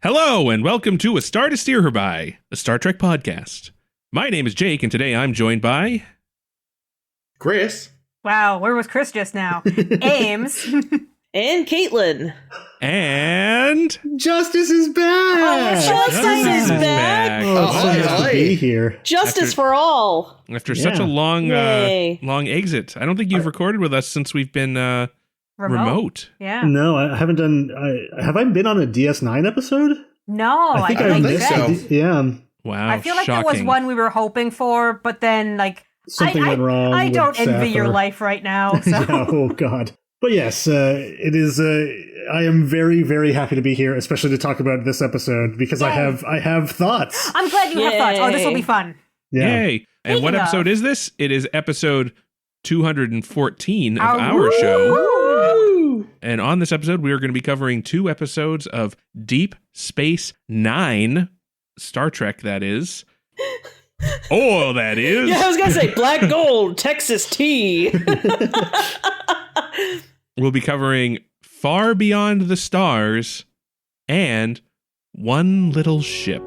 Hello, and welcome to A Star to Steer Her By, a Star Trek podcast. My name is Jake, and today I'm joined by... Chris. Wow, where was Chris just now? Ames. And Caitlin. And... Justice is back! Justice is back! Nice to be here. Justice for all! After such a long exit. I don't think you've recorded with us since we've been remote. Yeah. No, I haven't done... have I been on a DS9 episode? No, I think I think so. Yeah. Wow, I feel like there was one we were hoping for, but then, Something went wrong. I don't envy your Sapper. life right now. So. Yeah, oh, God. But yes, it is... I am very, very happy to be here, especially to talk about this episode, because I have thoughts. I'm glad you have thoughts. Oh, this will be fun. Yeah. Yay! And what episode is this? It is episode 214 of our Woo! show. And on this episode, we are going to be covering 2 episodes of Deep Space Nine, Star Trek, that is. Oh, that is. Yeah, I was going to say Black Gold, Texas Tea. We'll be covering Far Beyond the Stars and One Little Ship.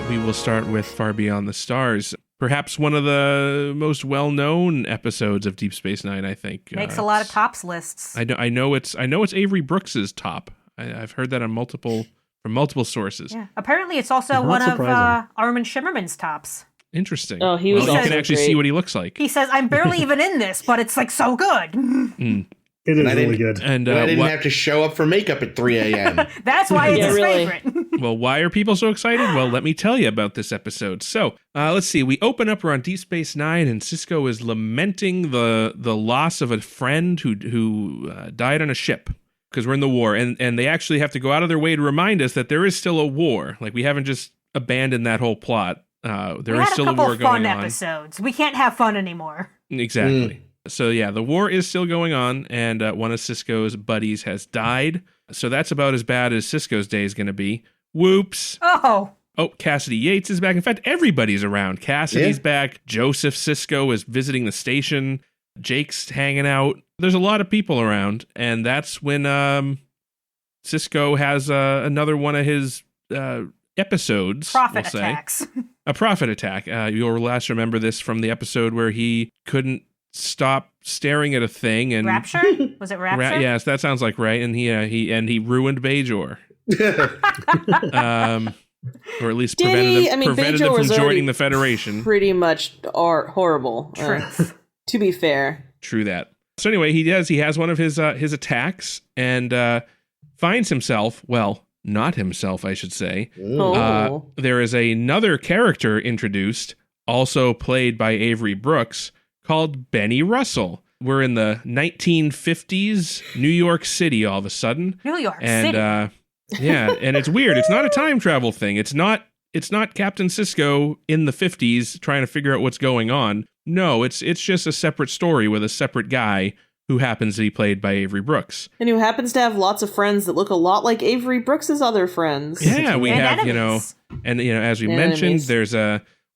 We will start with Far Beyond the Stars. Perhaps one of the most well-known episodes of Deep Space Nine, I think. Makes a lot of tops lists. I know it's Avery Brooks's top. I've heard that from multiple sources. Yeah. Apparently, it's also one of Armin Shimmerman's tops. Interesting. Oh, he was you also can actually great. see what he looks like. He says, "I'm barely even in this, but it's so good." It is really good. And I didn't have to show up for makeup at 3 a.m. That's why it's his really. favorite. Well, why are people so excited? Well, let me tell you about this episode. So, let's see. We open up, we're on Deep Space Nine, and Sisko is lamenting the loss of a friend who died on a ship because we're in the war, and they actually have to go out of their way to remind us that there is still a war. Like, we haven't just abandoned that whole plot. There is still a war going on. We had a couple fun episodes. We can't have fun anymore. Exactly. So yeah, the war is still going on, and one of Sisko's buddies has died. So that's about as bad as Sisko's day is going to be. Whoops. Oh, Cassidy Yates is back. In fact, everybody's around. Cassidy's back. Joseph Sisko is visiting the station. Jake's hanging out. There's a lot of people around, and that's when Sisko has another one of his episodes. profit attacks. A profit attack. You'll last remember this from the episode where he couldn't stop staring at a thing and Rapture? Was it Rapture? yes, that sounds like right. And he ruined Bajor, or at least prevented them Bajor from joining the Federation. Pretty much horrible. Truth. To be fair. True that. So anyway, he has one of his attacks and finds himself, well, not himself, I should say. Oh. There is another character introduced, also played by Avery Brooks, called Benny Russell. We're in the 1950s, New York City all of a sudden. New York and, City. And it's weird. It's not a time travel thing. It's not Captain Sisko in the 50s trying to figure out what's going on. No, it's just a separate story with a separate guy who happens to be played by Avery Brooks. And who happens to have lots of friends that look a lot like Avery Brooks's other friends. Yeah, we have, enemies. As we And mentioned, enemies. there's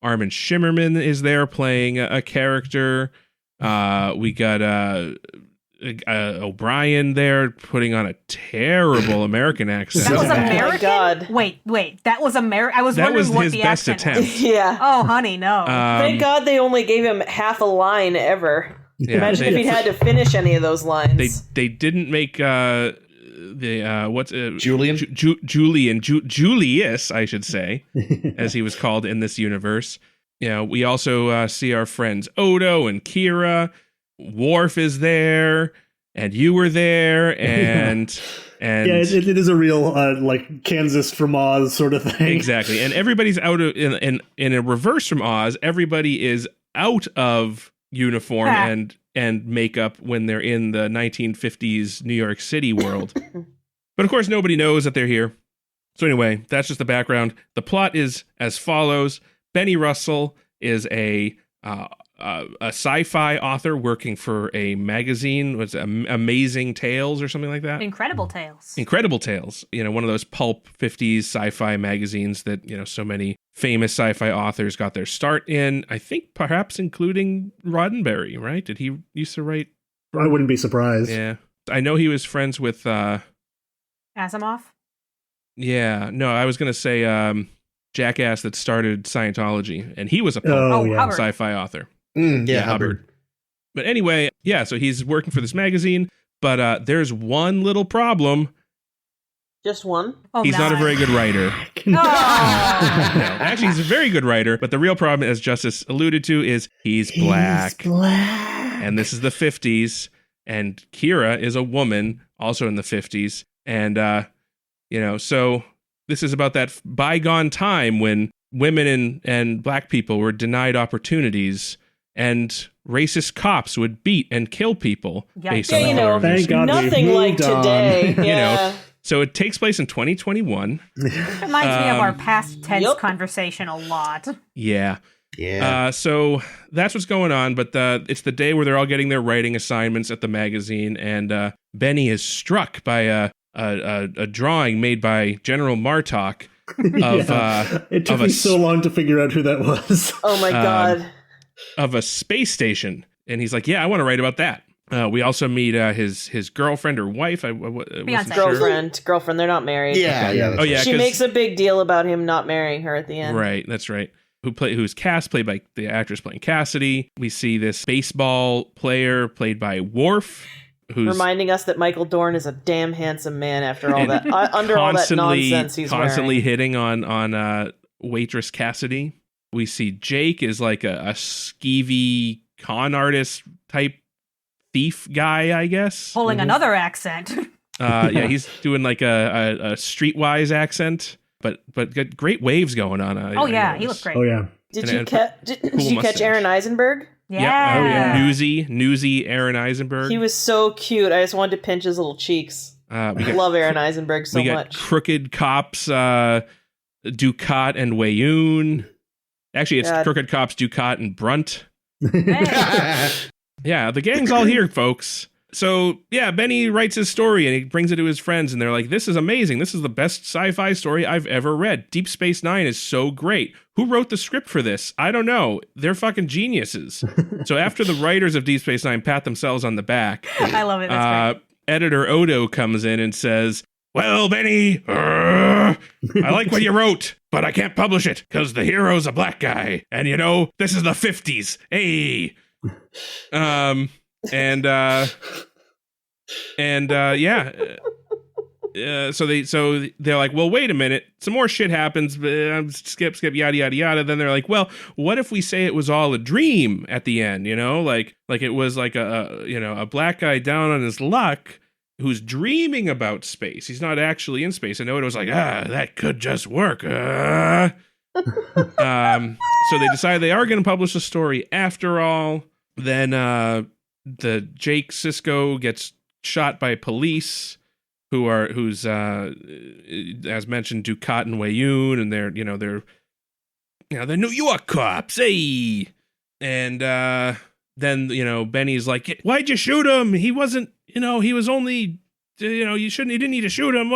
Armin Shimmerman is there playing a character. We got O'Brien there putting on a terrible American accent. That was Oh my American? God. Wait. That was American? I was That wondering was what his the best accent attempt. was. Yeah. Oh, honey, no. Thank God they only gave him half a line ever. Yeah, Imagine if he'd had to finish any of those lines. They didn't make Julius, I should say, as he was called in this universe. We also see our friends Odo and Kira. Worf is there, and you were there, and it is a real Kansas from Oz sort of thing. Exactly, and everybody's out of in a reverse from Oz. Everybody is out of uniform and makeup when they're in the 1950s New York City world. But of course, nobody knows that they're here. So anyway, that's just the background. The plot is as follows. Benny Russell is a a sci-fi author working for a magazine. Was Amazing Tales or something like that? Incredible Tales. Incredible Tales. One of those pulp 50s sci-fi magazines that, so many famous sci-fi authors got their start in. I think perhaps including Roddenberry, right? Did he used to write? I wouldn't be surprised. Yeah. I know he was friends with... Asimov? Yeah. No, I was going to say jackass that started Scientology, and he was a pulp Hubbard. sci-fi author. Yeah, Hubbard. But anyway, yeah, so he's working for this magazine, but there's one little problem. Just one? Oh, He's not a very good writer. Oh. No, actually, he's a very good writer, but the real problem, as Justice alluded to, is he's black. And this is the 50s, and Kira is a woman, also in the 50s. And, so this is about that bygone time when women and black people were denied opportunities, and racist cops would beat and kill people based on color of their thank skin. God Nothing like today. Yeah. So it takes place in 2021. Reminds me of our past tense conversation a lot. Yeah. Yeah. So that's what's going on, but it's the day where they're all getting their writing assignments at the magazine, and Benny is struck by a drawing made by General Martok of it took me so long to figure out who that was. Oh my God. Of a space station, and he's like, "Yeah, I want to write about that." We also meet his girlfriend or wife. Beyonce. Girlfriend. They're not married. Yeah. Oh yeah, She makes a big deal about him not marrying her at the end. Right, that's right. Who's Cass, played by the actress playing Cassidy. We see this baseball player played by Worf, who's reminding us that Michael Dorn is a damn handsome man after all that under all that nonsense he's constantly wearing. hitting on waitress Cassidy. We see Jake is like a skeevy con artist type thief guy, I guess. Pulling another accent. Yeah, he's doing like a streetwise accent, but got great waves going on. He looked great. Oh yeah. Did And you mustache. catch Aaron Eisenberg? Yeah. Yep. Newsy Aaron Eisenberg. He was so cute. I just wanted to pinch his little cheeks. I love Aaron Eisenberg so we got much. crooked cops, Ducat and Wayoon. Actually, it's crooked cops, Ducat and Brunt. Yeah, the gang's all here, folks. So, yeah, Benny writes his story and he brings it to his friends, and they're like, "This is amazing. This is the best sci-fi story I've ever read. Deep Space Nine is so great. Who wrote the script for this? I don't know. They're fucking geniuses." So after the writers of Deep Space Nine pat themselves on the back, I love it. That's great. editor Odo comes in and says, "Well, Benny, I like what you wrote, but I can't publish it because the hero's a black guy. And, this is the 50s. Hey." So they're like, "Well, wait a minute. Some more shit happens. Skip, yada, yada, yada." Then they're like, "Well, what if we say it was all a dream at the end, like it was like a black guy down on his luck who's dreaming about space. He's not actually in space." And Odo was like, that could just work. So they decide they are going to publish the story after all. Then the Jake Sisko gets shot by police who's as mentioned, Ducat and Wayoon, and they're New York cops, hey. And then Benny's like, "Why'd you shoot him? He wasn't, he was only, he didn't need to shoot him."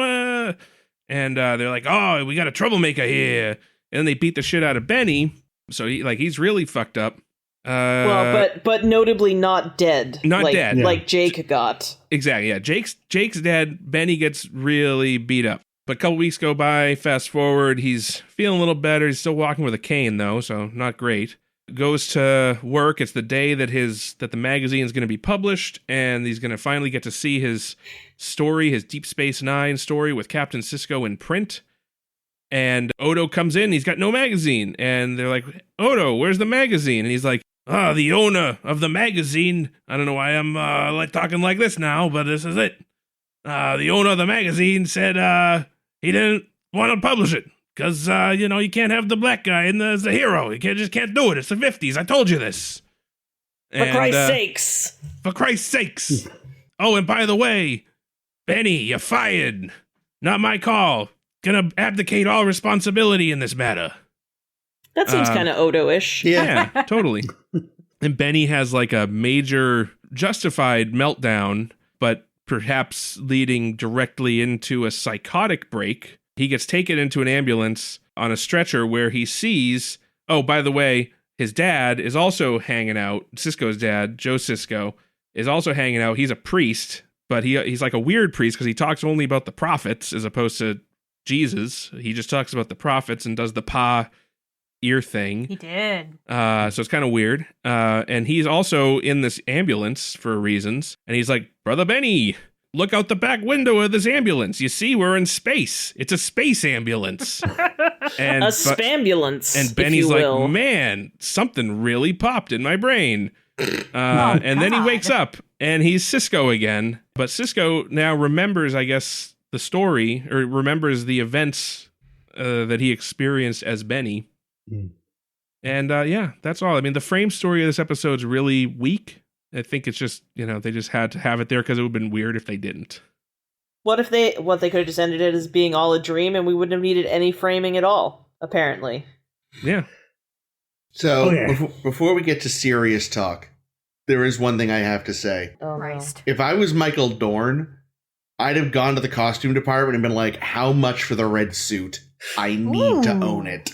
And they're like, "Oh, we got a troublemaker here." And then they beat the shit out of Benny, so he's really fucked up. But notably not dead. Not dead. Like Jake got. Exactly, yeah. Jake's dead. Benny gets really beat up. But a couple weeks go by, fast forward, he's feeling a little better. He's still walking with a cane, though, so not great. Goes to work. It's the day that the magazine is going to be published, and he's going to finally get to see his story, his Deep Space Nine story with Captain Sisko in print. And Odo comes in, he's got no magazine. And they're like, "Odo, where's the magazine?" And he's like, "The owner of the magazine." I don't know why I'm talking like this now, but this is it. The owner of the magazine said he didn't want to publish it because, you can't have the black guy as the hero. You just can't do it. It's the 50s. I told you this. For Christ's sakes. For Christ's sakes. Oh, and by the way, Benny, you're fired. Not my call. Gonna abdicate all responsibility in this matter. That seems kind of Odo-ish. Yeah, totally. And Benny has like a major justified meltdown, but perhaps leading directly into a psychotic break. He gets taken into an ambulance on a stretcher where he sees, oh, by the way, his dad is also hanging out. Sisko's dad, Joe Sisko, is also hanging out. He's a priest, but he's like a weird priest because he talks only about the prophets as opposed to Jesus. He just talks about the prophets and does the pa ear thing. He did. So it's kind of weird. And he's also in this ambulance for reasons. And he's like, Brother Benny, look out the back window of this ambulance. You see, we're in space. It's a space ambulance. And, a spambulance. And Benny's like, man, something really popped in my brain. And then he wakes up and he's Sisko again. But Sisko now remembers, I guess, the story, or remembers the events that he experienced as Benny. And yeah, that's all. I mean, the frame story of this episode is really weak. I think it's just, they just had to have it there because it would have been weird if they didn't. What they could have just ended it as being all a dream and we wouldn't have needed any framing at all, apparently. Yeah. So before we get to serious talk, there is one thing I have to say. Oh, Christ. If I was Michael Dorn, I'd have gone to the costume department and been like, how much for the red suit? I need to own it.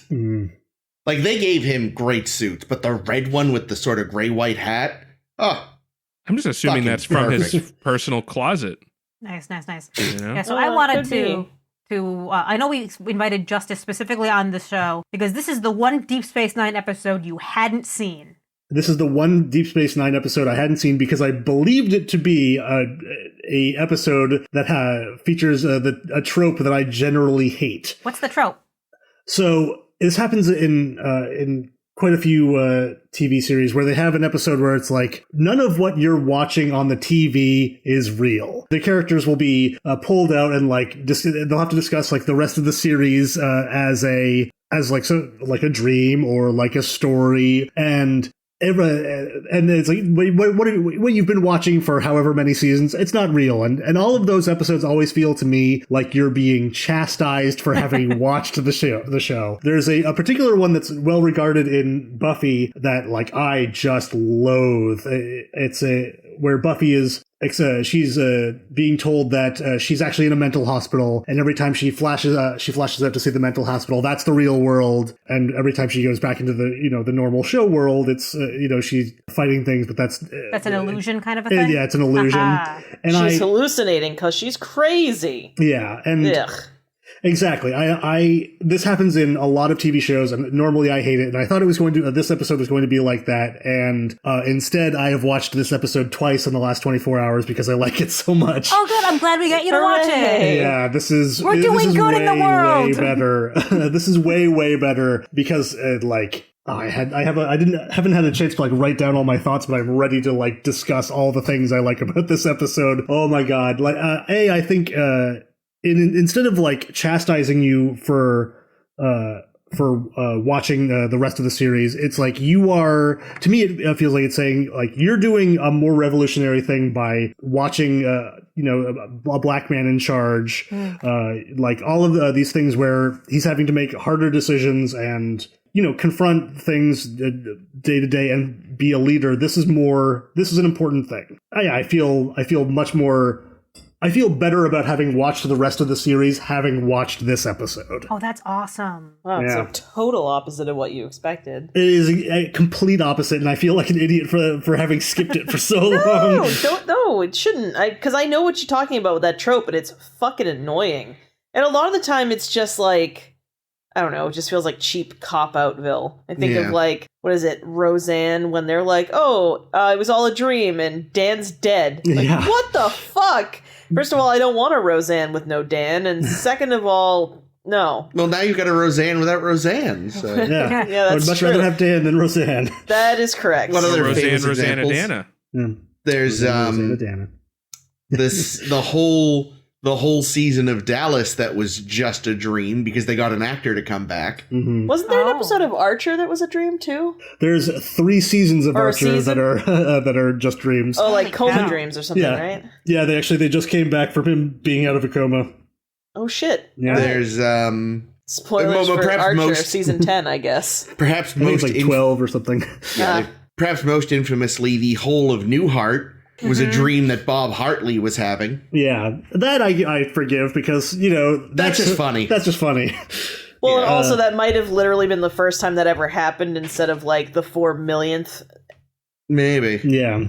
Like, they gave him great suits, but the red one with the sort of gray-white hat, I'm just assuming that's from his personal closet. Nice. You know? Yeah, so I wanted to I know we invited Justice specifically on the show because this is the one Deep Space Nine episode you hadn't seen. This is the one Deep Space Nine episode I hadn't seen because I believed it to be a episode that features a trope that I generally hate. What's the trope? So this happens in quite a few TV series where they have an episode where it's like, none of what you're watching on the TV is real. The characters will be pulled out and they'll have to discuss like the rest of the series as a dream or like a story, and it's like, what you've been watching for however many seasons, it's not real. And all of those episodes always feel to me like you're being chastised for having watched the show. There's a particular one that's well regarded in Buffy that like I just loathe. It's where Buffy is she's being told that she's actually in a mental hospital, and every time she flashes out to see the mental hospital, that's the real world. And every time she goes back into the the normal show world, it's she's fighting things, but that's an illusion kind of a thing. Yeah, it's an illusion. And she's hallucinating because she's crazy. Yeah, and exactly. This happens in a lot of TV shows, and normally I hate it. And I thought this episode was going to be like that, and instead I have watched this episode twice in the last 24 hours because I like it so much. Oh, good! I'm glad we got you to watch it. Yeah, we're doing good in the world. Way better. This is way better because I haven't had a chance to write down all my thoughts, but I'm ready to discuss all the things I like about this episode. Oh my god! I think. Instead of chastising you for watching the rest of the series, it's like you are. To me, it feels like it's saying you're doing a more revolutionary thing by watching a black man in charge, all of these things where he's having to make harder decisions and confront things day to day and be a leader. This is an important thing. I feel much more. I feel better about having watched the rest of the series, having watched this episode. Oh, that's awesome. Wow, it's a total opposite of what you expected. It is a complete opposite, and I feel like an idiot for having skipped it for so long. No, it shouldn't. Because I know what you're talking about with that trope, but it's fucking annoying. And a lot of the time, it's just I don't know, it just feels like cheap cop-outville. I think of what is it, Roseanne, when they're like, oh, it was all a dream, and Dan's dead. What the fuck? First of all, I don't want a Roseanne with no Dan, and second of all, no. Well, now you've got a Roseanne without Roseanne. So. Yeah, that's I'd much true. rather have Dan than Roseanne. That is correct. What other famous Roseanne examples? Dana. There's Dana. the whole season of Dallas that was just a dream because they got an actor to come back. Mm-hmm. Wasn't there an episode of Archer that was a dream too? There's 3 seasons of Archer that are just dreams. Oh, like coma dreams or something, right? Yeah, they just came back from him being out of a coma. Oh shit! Yeah. There's spoilers for Archer season 10, I guess. Perhaps I think most it's 12 or something. Yeah, perhaps most infamously, the whole of Newhart was a dream that Bob Hartley was having. Yeah, that I forgive because, that's just funny. That's just funny. Well, and also that might have literally been the first time that ever happened instead of like the 4 millionth. Maybe. Yeah.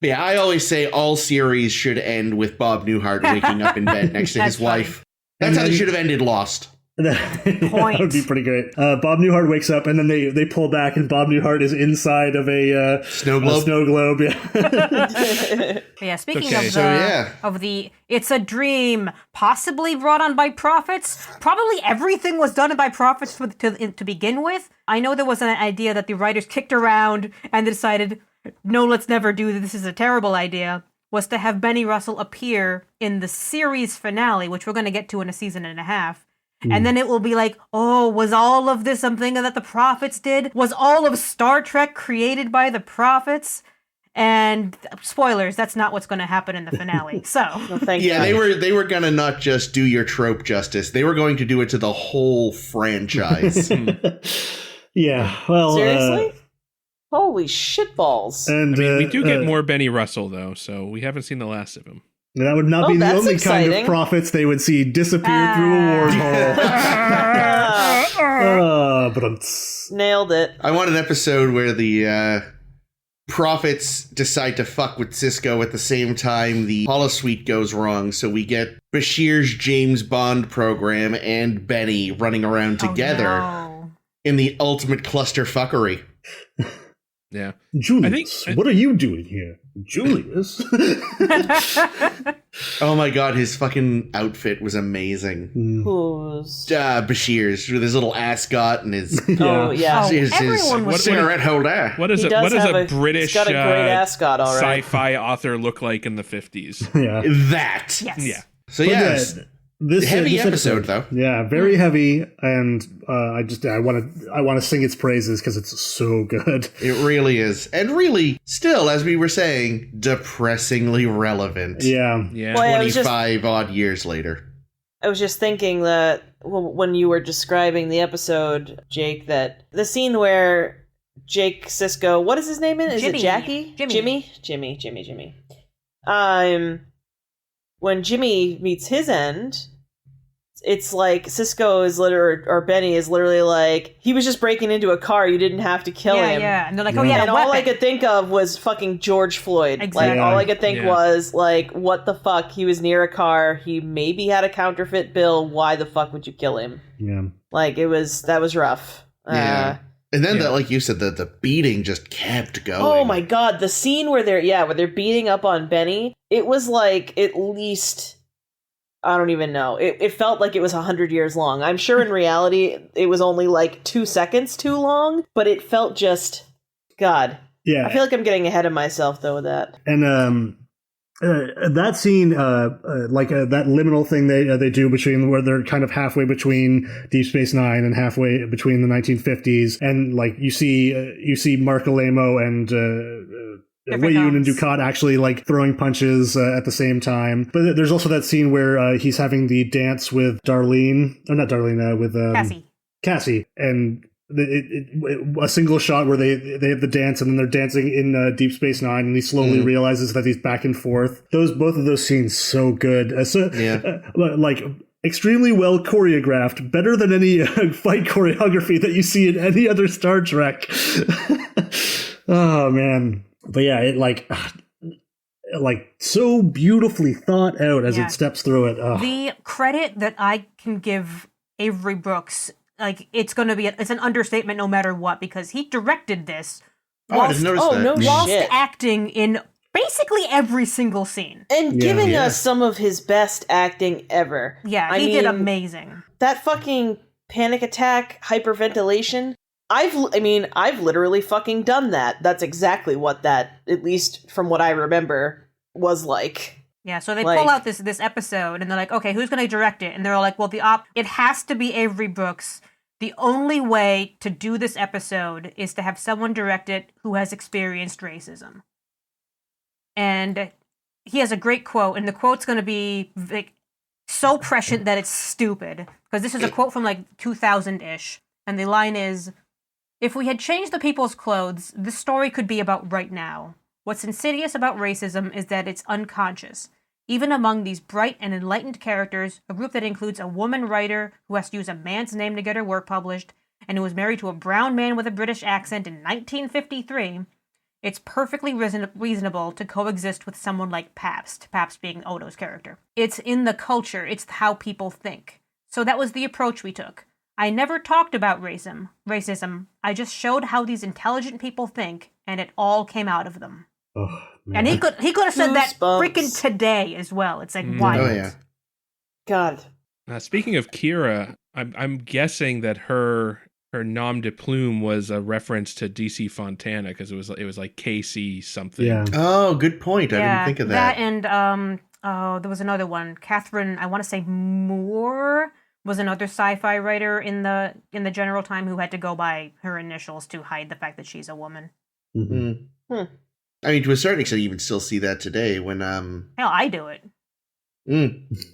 Yeah, I always say all series should end with Bob Newhart waking up in bed next to his wife. That's how they should have ended Lost. That would be pretty great. Bob Newhart wakes up and then they pull back and Bob Newhart is inside of a snow globe. Yeah. Speaking of the it's a dream possibly brought on by prophets. Probably everything was done by prophets to begin with. I know there was an idea that the writers kicked around and decided, no, let's never do this. This is a terrible idea. Was to have Benny Russell appear in the series finale, which we're going to get to in a season and a half. And then it will be like, oh, was all of this something that the prophets did? Was all of Star Trek created by the prophets? And spoilers, that's not what's going to happen in the finale. So, thank you. They were going to not just do your trope justice. They were going to do it to the whole franchise. Yeah, well, seriously? Holy shitballs. And we do get more Benny Russell, though, so we haven't seen the last of him. That would not be the only kind of prophets they would see disappear through a wormhole. But nailed it. I want an episode where the prophets decide to fuck with Sisko at the same time the holosuite goes wrong, so we get Bashir's James Bond program and Benny running around together in the ultimate clusterfuckery. Yeah. Julius, what are you doing here? Julius? Oh my god, his fucking outfit was amazing. Bashir's with his little ascot and his his cigarette holder. What does a British got a great ascot, all right. sci-fi author look like in the 50s? Yeah. That. Yes. Yeah. So yes. This heavy episode, though. Yeah, very heavy, and I want to sing its praises because it's so good. It really is, and really, still, as we were saying, depressingly relevant. Yeah. Well, 25 odd years later. I was just thinking that when you were describing the episode, Jake, that the scene where Jake Sisko, what is his name in? Is Jimmy. it Jackie? Jimmy. When Jimmy meets his end, it's like Sisko is or Benny is literally like, he was just breaking into a car, you didn't have to kill him. Yeah, and they're like, and all I could think of was fucking George Floyd. Exactly. Like, all I could think was, like, what the fuck? He was near a car, he maybe had a counterfeit bill, why the fuck would you kill him? Yeah. Like, that was rough. Yeah. And then, like you said, the beating just kept going. Oh my god, the scene where they're beating up on Benny, it was like at least, I don't even know. It felt like it was 100 years long. I'm sure in reality it was only like 2 seconds too long, but it felt just, God. Yeah. I feel like I'm getting ahead of myself though with that. And that scene, that liminal thing they do between where they're kind of halfway between Deep Space Nine and halfway between the 1950s, and like you see Mark Alamo and Wei-Yun and Dukat actually like throwing punches at the same time. But there's also that scene where he's having the dance with Cassie, and a single shot where they have the dance and then they're dancing in Deep Space Nine, and he slowly realizes that he's back and forth. Both of those scenes so good. Like extremely well choreographed, better than any fight choreography that you see in any other Star Trek. Oh man, but yeah, it like so beautifully thought out as it steps through it. The credit that I can give Avery Brooks, like, it's going to be it's an understatement no matter what, because he directed this whilst acting in basically every single scene and giving us some of his best acting ever. Yeah, he did amazing. That fucking panic attack hyperventilation. I've literally fucking done that. That's exactly what that, at least from what I remember, was like. Yeah, so they pull out this episode and they're like, okay, who's going to direct it? And they're all like, well, it has to be Avery Brooks. The only way to do this episode is to have someone direct it who has experienced racism. And he has a great quote, and the quote's going to be like so prescient that it's stupid, because this is a quote from like 2000-ish, and the line is, If we had changed the people's clothes, this story could be about right now. What's insidious about racism is that it's unconscious. Even among these bright and enlightened characters, a group that includes a woman writer who has to use a man's name to get her work published, and who was married to a brown man with a British accent in 1953, it's perfectly reasonable to coexist with someone like Pabst being Odo's character. It's in the culture, it's how people think. So that was the approach we took. I never talked about racism. I just showed how these intelligent people think, and it all came out of them. Oh, man. And he could have said that Goosebumps. freaking today as well. It's like wild. Oh, yeah. God. Speaking of Kira, I'm guessing that her nom de plume was a reference to DC Fontana, because it was like KC something. Yeah. Oh, good point. I didn't think of that. And there was another one. Catherine, I want to say Moore, was another sci-fi writer in the general time who had to go by her initials to hide the fact that she's a woman. Mm-hmm. I mean, to a certain extent, you even still see that today when Hell, I do it.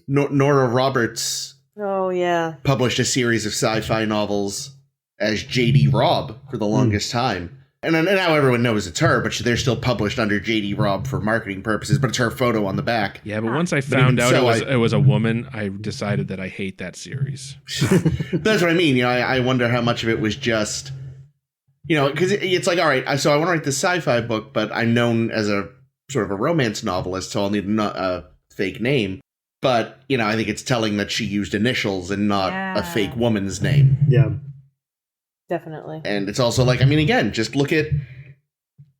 Nora Roberts Oh, yeah. published a series of sci-fi novels as J.D. Robb for the longest time. And now everyone knows it's her, but they're still published under J.D. Robb for marketing purposes, but it's her photo on the back. Yeah, but once I found out so it was a woman, I decided that I hate that series. That's what I mean. You know, I wonder how much of it was just, you know, because it's like, all right, so I want to write this sci-fi book, but I'm known as a sort of a romance novelist, so I'll need a fake name. But, you know, I think it's telling that she used initials and not a fake woman's name. Yeah. Definitely. And it's also like, I mean, again, just look at,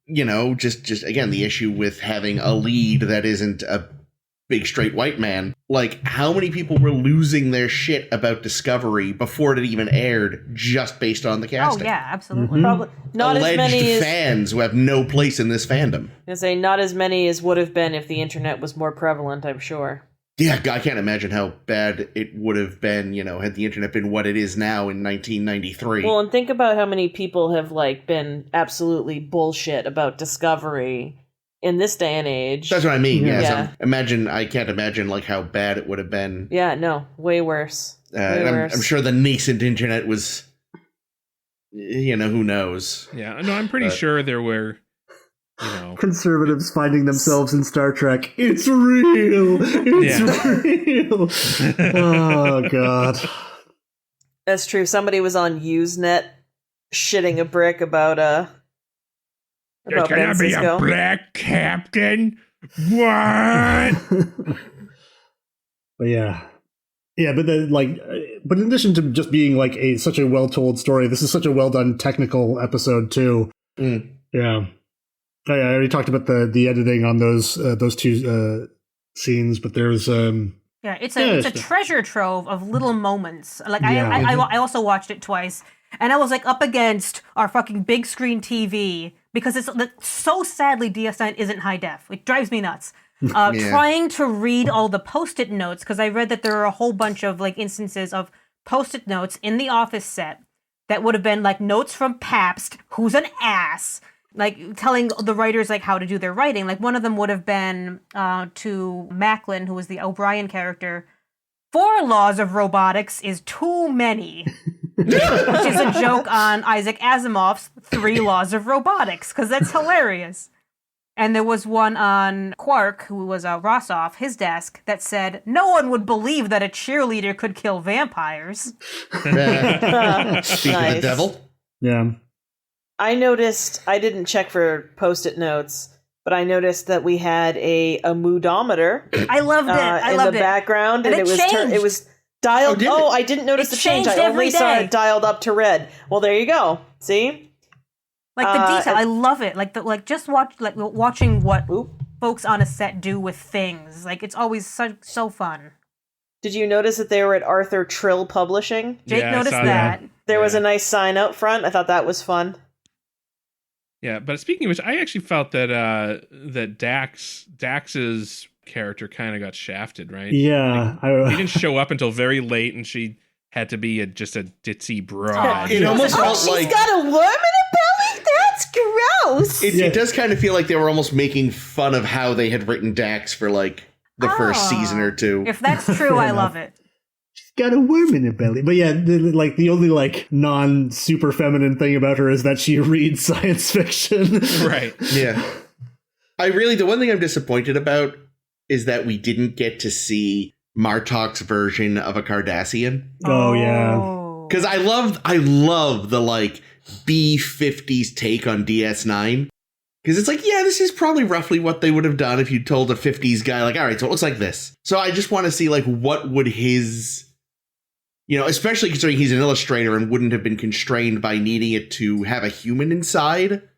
you know, just again, the issue with having a lead that isn't a big straight white man. Like, how many people were losing their shit about Discovery before it even aired just based on the casting? Oh, yeah, absolutely. Probably not Alleged as many as fans who have no place in this fandom. I say not as many as would have been if the internet was more prevalent, I'm sure. Yeah, I can't imagine how bad it would have been, you know, had the internet been what it is now in 1993. Well, and think about how many people have like been absolutely bullshit about Discovery in this day and age. That's what I mean. Yeah. Yeah. So I can't imagine like how bad it would have been. Yeah, no, way worse. And I'm sure the nascent internet was, you know, who knows? Yeah, no, I'm pretty sure there were, you know, Conservatives finding themselves in Star Trek. It's real. It's real. Oh, God. That's true. Somebody was on Usenet shitting a brick about Ben Sisko. black captain. What? But yeah. Yeah, but then but in addition to just being like such a well-told story, this is such a well-done technical episode too. Yeah. I already talked about the editing on those two scenes, but there's it's a treasure trove of little moments. Like I also watched it twice, and I was like up against our fucking big screen TV because it's so sadly DSN isn't high def. It drives me nuts. Trying to read all the Post-it notes, because I read that there are a whole bunch of like instances of Post-it notes in the Office set that would have been like notes from Pabst, who's an ass, like telling the writers like how to do their writing. Like one of them would have been to Macklin, who was the O'Brien character, 4 laws of robotics is too many. Which is a joke on Isaac Asimov's 3 laws of robotics, because that's hilarious. And there was one on Quark, who was Rossoff, his desk, that said, no one would believe that a cheerleader could kill vampires. Speaking of the devil. Yeah. I noticed, I didn't check for Post-it notes, but I noticed that we had a moodometer. I loved it. In the background, and it was dialed. I didn't notice the change. I only saw it dialed up to red. Well, there you go. See? Like the detail, I love it. Just watching what folks on a set do with things. Like it's always so fun. Did you notice that they were at Arthur Trill Publishing? Jake noticed that. There was a nice sign out front. I thought that was fun. Yeah, but speaking of which, I actually felt that that Dax's character kind of got shafted, right? Yeah, he didn't show up until very late, and she had to be just a ditzy broad. It almost felt like she's got a worm in her belly. That's gross. It does kind of feel like they were almost making fun of how they had written Dax for like the first season or two. If that's true, I love it. got a worm in her belly. But yeah, the only like non-super feminine thing about her is that she reads science fiction. Right. Yeah. The one thing I'm disappointed about is that we didn't get to see Martok's version of a Cardassian. Oh yeah. Because I love the like B50s take on DS9. Because it's like, yeah, this is probably roughly what they would have done if you told a 50s guy, like, all right, so it looks like this. So I just want to see, like, what would his, especially considering he's an illustrator and wouldn't have been constrained by needing it to have a human inside.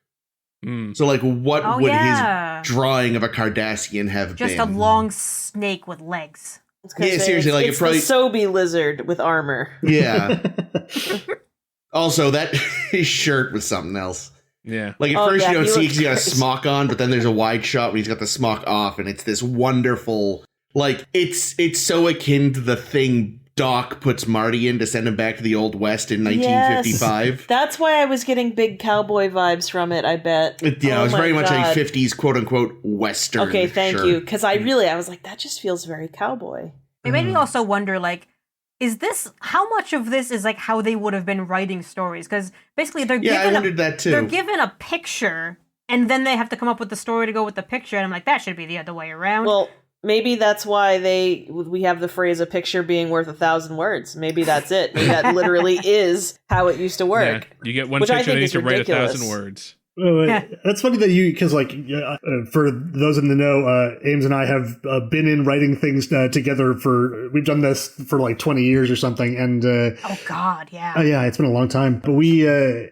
So, like, what would his drawing of a Cardassian have been? Just a long snake with legs. Yeah, seriously, like, it's the Sobe lizard with armor. Yeah. Also, his shirt was something else. Yeah. Like, at first you don't see he's got a smock on, but then there's a wide shot when he's got the smock off, and it's this wonderful, like, it's so akin to the thing Doc puts Marty in to send him back to the Old West in 1955. Yes. That's why I was getting big cowboy vibes from it, I bet. It was very much a 50s quote-unquote Western. Okay, thank you. Because I was like, that just feels very cowboy. It made me also wonder, like, how much of this is like how they would have been writing stories? Because basically they're given a picture and then they have to come up with the story to go with the picture. And I'm like, that should be the other way around. Well, maybe that's why we have the phrase, a picture being worth 1,000 words. Maybe that's it. Maybe that literally is how it used to work. Yeah, you get one picture, you need to write 1,000 words. That's funny that because, like, for those in the know, Ames and I have been in writing things together we've done this for like 20 years or something. And oh God, yeah, yeah, it's been a long time. But we you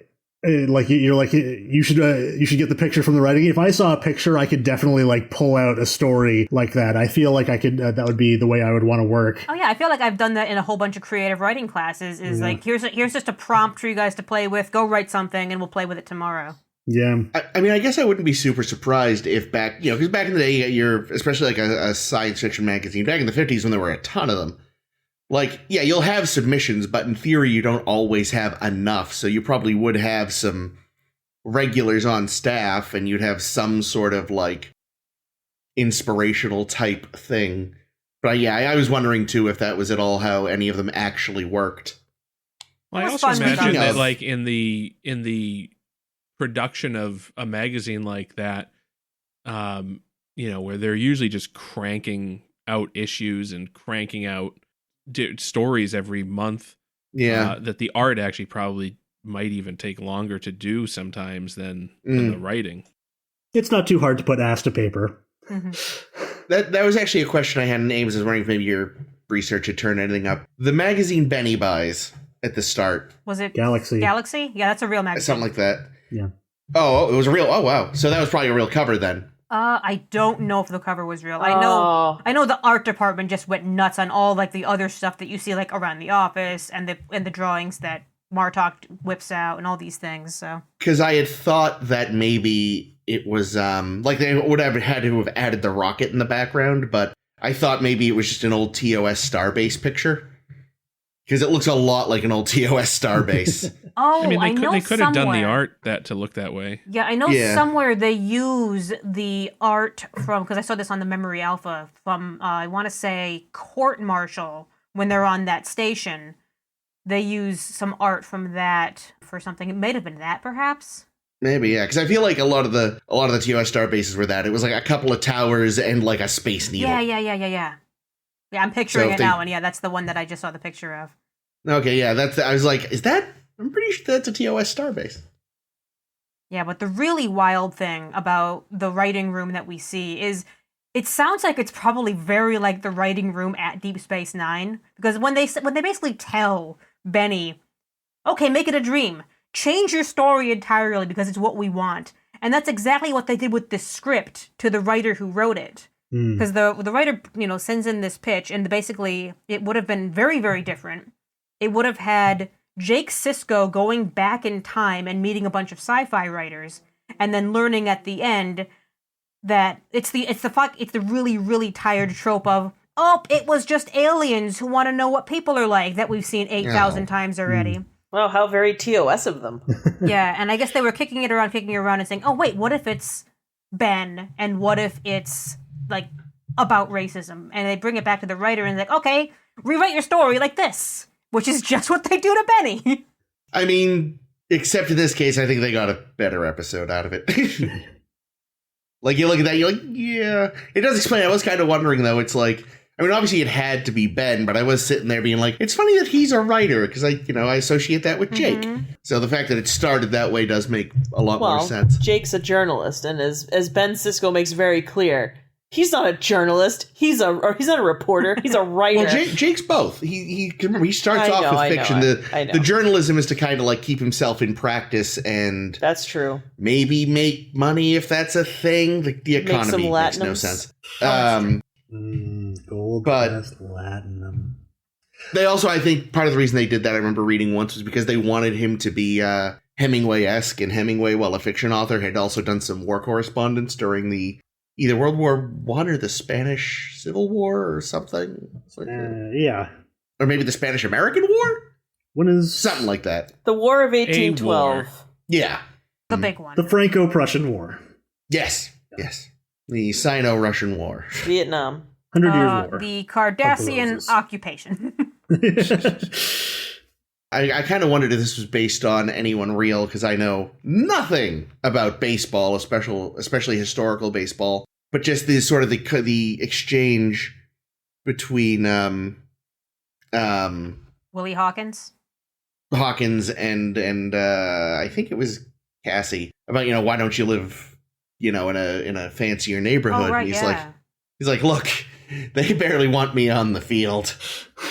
should get the picture from the writing. If I saw a picture, I could definitely like pull out a story like that. I feel like I could. That would be the way I would want to work. Oh yeah, I feel like I've done that in a whole bunch of creative writing classes. Like here's just a prompt for you guys to play with. Go write something, and we'll play with it tomorrow. Yeah. I mean, I guess I wouldn't be super surprised if because back in the day, especially like a science fiction magazine, back in the 50s when there were a ton of them, like, yeah, you'll have submissions, but in theory, you don't always have enough. So you probably would have some regulars on staff and you'd have some sort of like inspirational type thing. But yeah, I was wondering too if that was at all how any of them actually worked. Well, I also imagine that like in the production of a magazine like that, where they're usually just cranking out issues and cranking out stories every month. Yeah, that the art actually probably might even take longer to do sometimes than the writing. It's not too hard to put ass to paper. Mm-hmm. That was actually a question I had in Ames. I was wondering if maybe your research had turned anything up. The magazine Benny buys at the start. Was it Galaxy? Galaxy? Yeah, that's a real magazine. Something like that. Yeah. Oh, it was a real. Oh, wow. So that was probably a real cover then. I don't know if the cover was real. I know the art department just went nuts on all like the other stuff that you see like around the office and the drawings that Martok whips out and all these things. So because I had thought that maybe it was like they would have had to have added the rocket in the background, but I thought maybe it was just an old TOS Starbase picture. Because it looks a lot like an old TOS Starbase. Oh, I mean, they could have done the art to look that way. Yeah, I know somewhere they use the art from, because I saw this on the Memory Alpha, from, I want to say, Court Martial, when they're on that station. They use some art from that for something. It may have been that, perhaps? Maybe, yeah. Because I feel like a lot of the TOS Starbases were that. It was like a couple of towers and like a space needle. Yeah, I'm picturing it now, and yeah, that's the one that I just saw the picture of. Okay, yeah, I was like, is that? I'm pretty sure that's a TOS Starbase. Yeah, but the really wild thing about the writing room that we see is it sounds like it's probably very like the writing room at Deep Space Nine, because when they basically tell Benny, okay, make it a dream, change your story entirely because it's what we want, and that's exactly what they did with the script to the writer who wrote it. Because the writer, sends in this pitch, and basically it would have been very, very different. It would have had Jake Sisko going back in time and meeting a bunch of sci-fi writers, and then learning at the end that it's the really, really tired trope of, oh, it was just aliens who want to know what people are like that we've seen 8,000 times already. Well, how very TOS of them. Yeah, and I guess they were kicking it around and saying, oh, wait, what if it's Ben? And what if it's like about racism? And they bring it back to the writer and like, okay, rewrite your story like this, which is just what they do to Benny. I mean, except in this case, I think they got a better episode out of it. Like, you look at that, you're like, yeah. It does explain. I was kind of wondering, though. It's like, I mean, obviously it had to be Ben, but I was sitting there being like, it's funny that he's a writer, because I associate that with Jake. So the fact that it started that way does make a lot more sense. Jake's a journalist, and as Ben Sisko makes very clear, he's not a journalist. He's not a reporter. He's a writer. Well, Jake's both. He remember, he starts off with fiction. The journalism is to kind of like keep himself in practice and that's true. Maybe make money if that's a thing. The economy makes no sense. Gold Quest Latinum. They also, I think, part of the reason they did that, I remember reading once, was because they wanted him to be Hemingway-esque, and Hemingway, while a fiction author, had also done some war correspondence during the either World War I or the Spanish Civil War or something. Yeah. Or maybe the Spanish-American War? When is... Something like that. The War of 1812. Yeah. The big one. The Franco-Prussian War. Yes. The Sino-Russian War. Vietnam. 100-Year War. The Cardassian occupation. I kind of wondered if this was based on anyone real, because I know nothing about baseball, especially historical baseball, but just the sort of the exchange between Willie Hawkins and I think it was Cassie about why don't you live in a fancier neighborhood? Oh, right, and he's like, look, they barely want me on the field.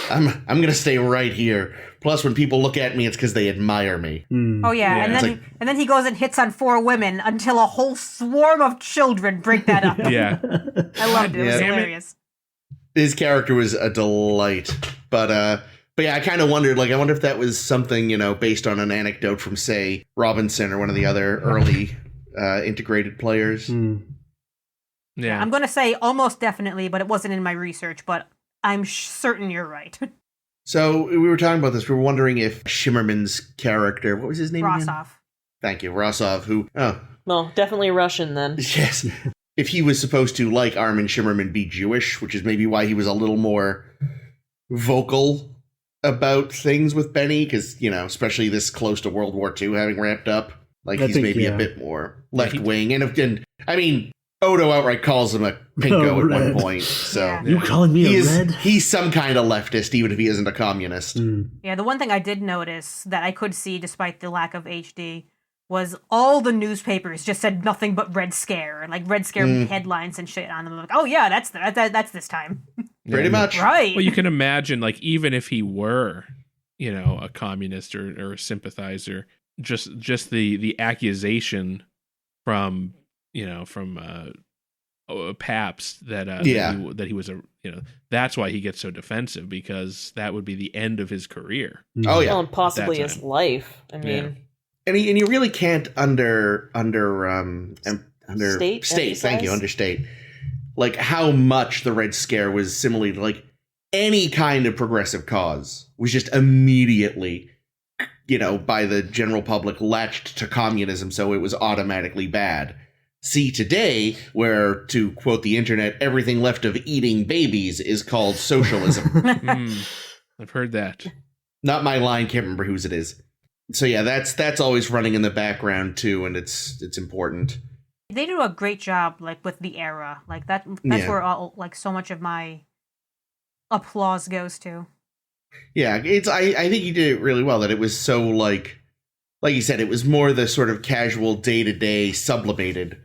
I'm gonna stay right here. Plus, when people look at me, it's because they admire me. Oh yeah, and then he goes and hits on 4 women until a whole swarm of children break that up. Yeah, I loved it. It was hilarious. His character was a delight, but yeah, I kind of wondered. Like, I wonder if that was something based on an anecdote from, say, Robinson or one of the other early integrated players. Yeah, I'm gonna say almost definitely, but it wasn't in my research. But I'm certain you're right. So we were talking about this. We were wondering if Shimmerman's character, what was his name again? Rossov. Thank you, Rossov. Who? Oh, well, definitely Russian then. Yes. If he was supposed to, like Armin Shimmerman, be Jewish, which is maybe why he was a little more vocal about things with Benny, because especially this close to World War II having wrapped up, like he's maybe a bit more left wing. And I mean, Odo outright calls him a pinko at one point. So you calling me a red? He's some kind of leftist, even if he isn't a communist. Yeah, the one thing I did notice that I could see, despite the lack of HD, was all the newspapers just said nothing but Red Scare, like Red Scare headlines and shit on them. I'm like, oh yeah, that's this time. Pretty much, right? Well, you can imagine, like, even if he were, a communist or a sympathizer, just the accusation from Pabst that he was a that's why he gets so defensive, because that would be the end of his career. Oh yeah, well, and possibly his life. I mean, and you really can't understate. Thank you, understate. Like how much the Red Scare was similarly to like any kind of progressive cause was just immediately, by the general public latched to communism, so it was automatically bad. See today, where, to quote the internet, everything left of eating babies is called socialism. I've heard that. Not my line, can't remember whose it is. So yeah, that's always running in the background too, and it's important. They do a great job, like, with the era. Like, that's where all, like, so much of my applause goes to. Yeah, I think you did it really well, that it was so, like you said, it was more the sort of casual day-to-day sublimated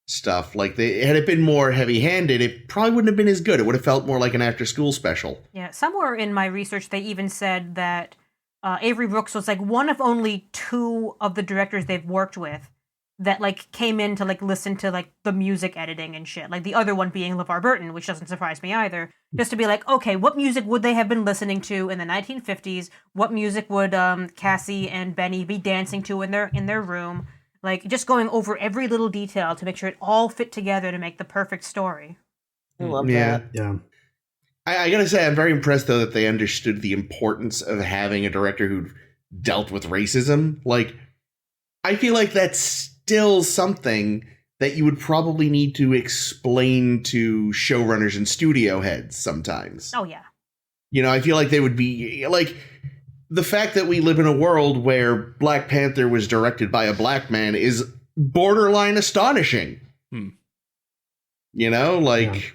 stuff. Like, had it been more heavy-handed, it probably wouldn't have been as good. It would have felt more like an after-school special. Yeah, somewhere in my research, they even said that Avery Brooks was, like, one of only 2 of the directors they've worked with that, like, came in to, like, listen to, like, the music editing and shit. Like, the other one being LeVar Burton, which doesn't surprise me either. Just to be like, okay, what music would they have been listening to in the 1950s? What music would Cassie and Benny be dancing to in their room? Like, just going over every little detail to make sure it all fit together to make the perfect story. I love that. Yeah. I gotta say, I'm very impressed, though, that they understood the importance of having a director who dealt with racism. Like, I feel like that's still something that you would probably need to explain to showrunners and studio heads sometimes. Oh, yeah. You know, I feel like they would be like the fact that we live in a world where Black Panther was directed by a black man is borderline astonishing. You know, like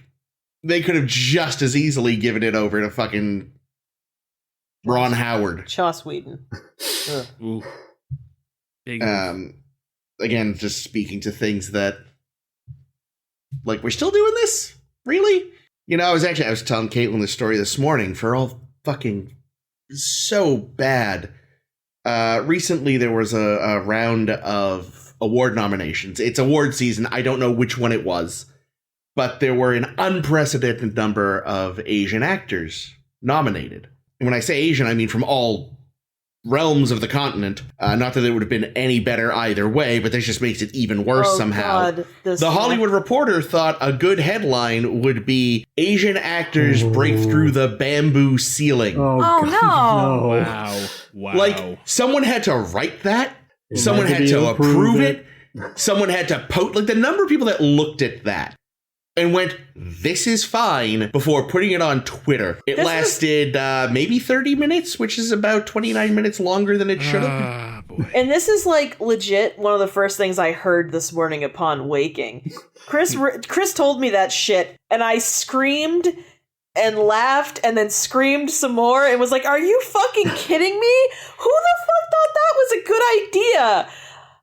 they could have just as easily given it over to fucking Ron Howard. Joss Whedon. Ooh. Again, just speaking to things that, like, we're still doing this? Really? You know, I was telling Caitlin this story this morning for all fucking so bad. Recently, there was a round of award nominations. It's award season. I don't know which one it was, but there were an unprecedented number of Asian actors nominated. And when I say Asian, I mean from all realms of the continent. Not that it would have been any better either way, but this just makes it even worse somehow. God, the Hollywood Reporter thought a good headline would be Asian actors break through the bamboo ceiling. Oh, no. Wow. Like, someone had to write that. Someone had to approve it. Someone had to like, the number of people that looked at that and went, this is fine, before putting it on Twitter. It lasted maybe 30 minutes, which is about 29 minutes longer than it should have. Boy. And this is like legit one of the first things I heard this morning upon waking. Chris told me that shit, and I screamed and laughed and then screamed some more and was like, are you fucking kidding me? Who the fuck thought that was a good idea?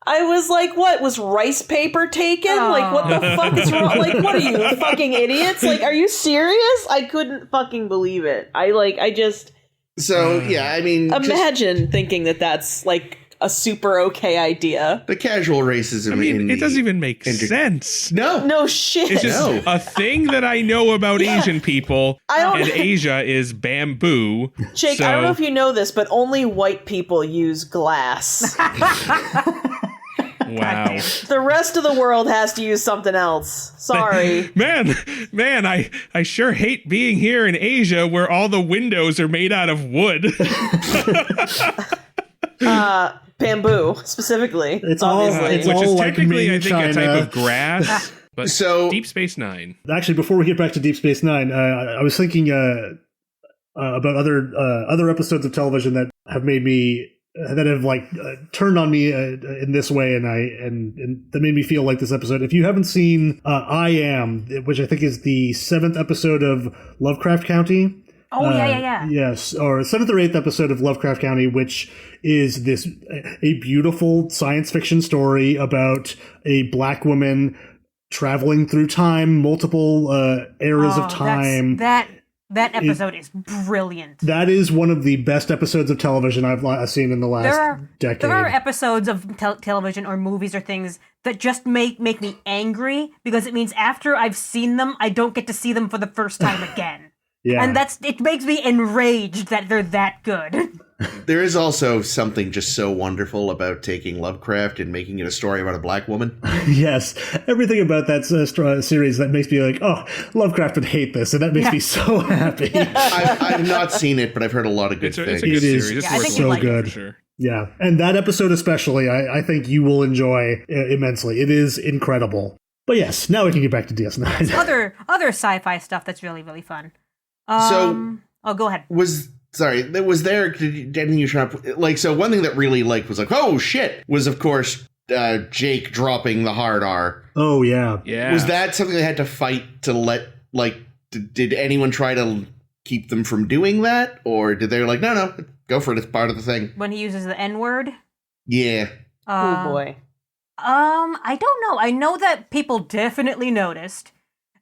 I was like, what, was rice paper taken? Like, what the fuck is wrong? Like, what are you, fucking idiots? Like, are you serious? I couldn't fucking believe it. So, yeah, I mean... Imagine thinking that that's, like, a super okay idea. The casual racism. I mean, it doesn't even make sense. No shit. It's just a thing that I know about Asian people, and Asia is bamboo. Jake, I don't know if you know this, but only white people use glass. Wow. The rest of the world has to use something else. Sorry. Man, I sure hate being here in Asia where all the windows are made out of wood. Bamboo, specifically. Which is technically, I think, a type of grass. But so, Deep Space Nine. Actually, before we get back to Deep Space Nine, I was thinking about other episodes of television that have made me that have turned on me in this way, and that made me feel like this episode. If you haven't seen I Am, which I think is the 7th episode of Lovecraft Country. Oh, yeah. Yes, or 7th or 8th episode of Lovecraft Country, which is a beautiful science fiction story about a black woman traveling through time, multiple eras of time. That episode is brilliant. That is one of the best episodes of television I've seen in the last decade. There are episodes of television or movies or things that just make me angry because it means after I've seen them, I don't get to see them for the first time again. Yeah. And it makes me enraged that they're that good. There is also something just so wonderful about taking Lovecraft and making it a story about a black woman. Yes. Everything about that series that makes me like, oh, Lovecraft would hate this, and that makes me so happy. I've not seen it, but I've heard a lot of good things. It's a good series. It's I think so good. For sure. Yeah. And that episode especially, I think you will enjoy immensely. It is incredible. But yes, now we can get back to DS9. Other sci-fi stuff that's really, really fun. So go ahead. So one thing that really was like, oh shit, was of course Jake dropping the hard R. Oh yeah. Was that something they had to fight to let, did anyone try to keep them from doing that, or did they no, go for it, it's part of the thing? When he uses the N-word? Yeah. Oh boy. I don't know. I know that people definitely noticed.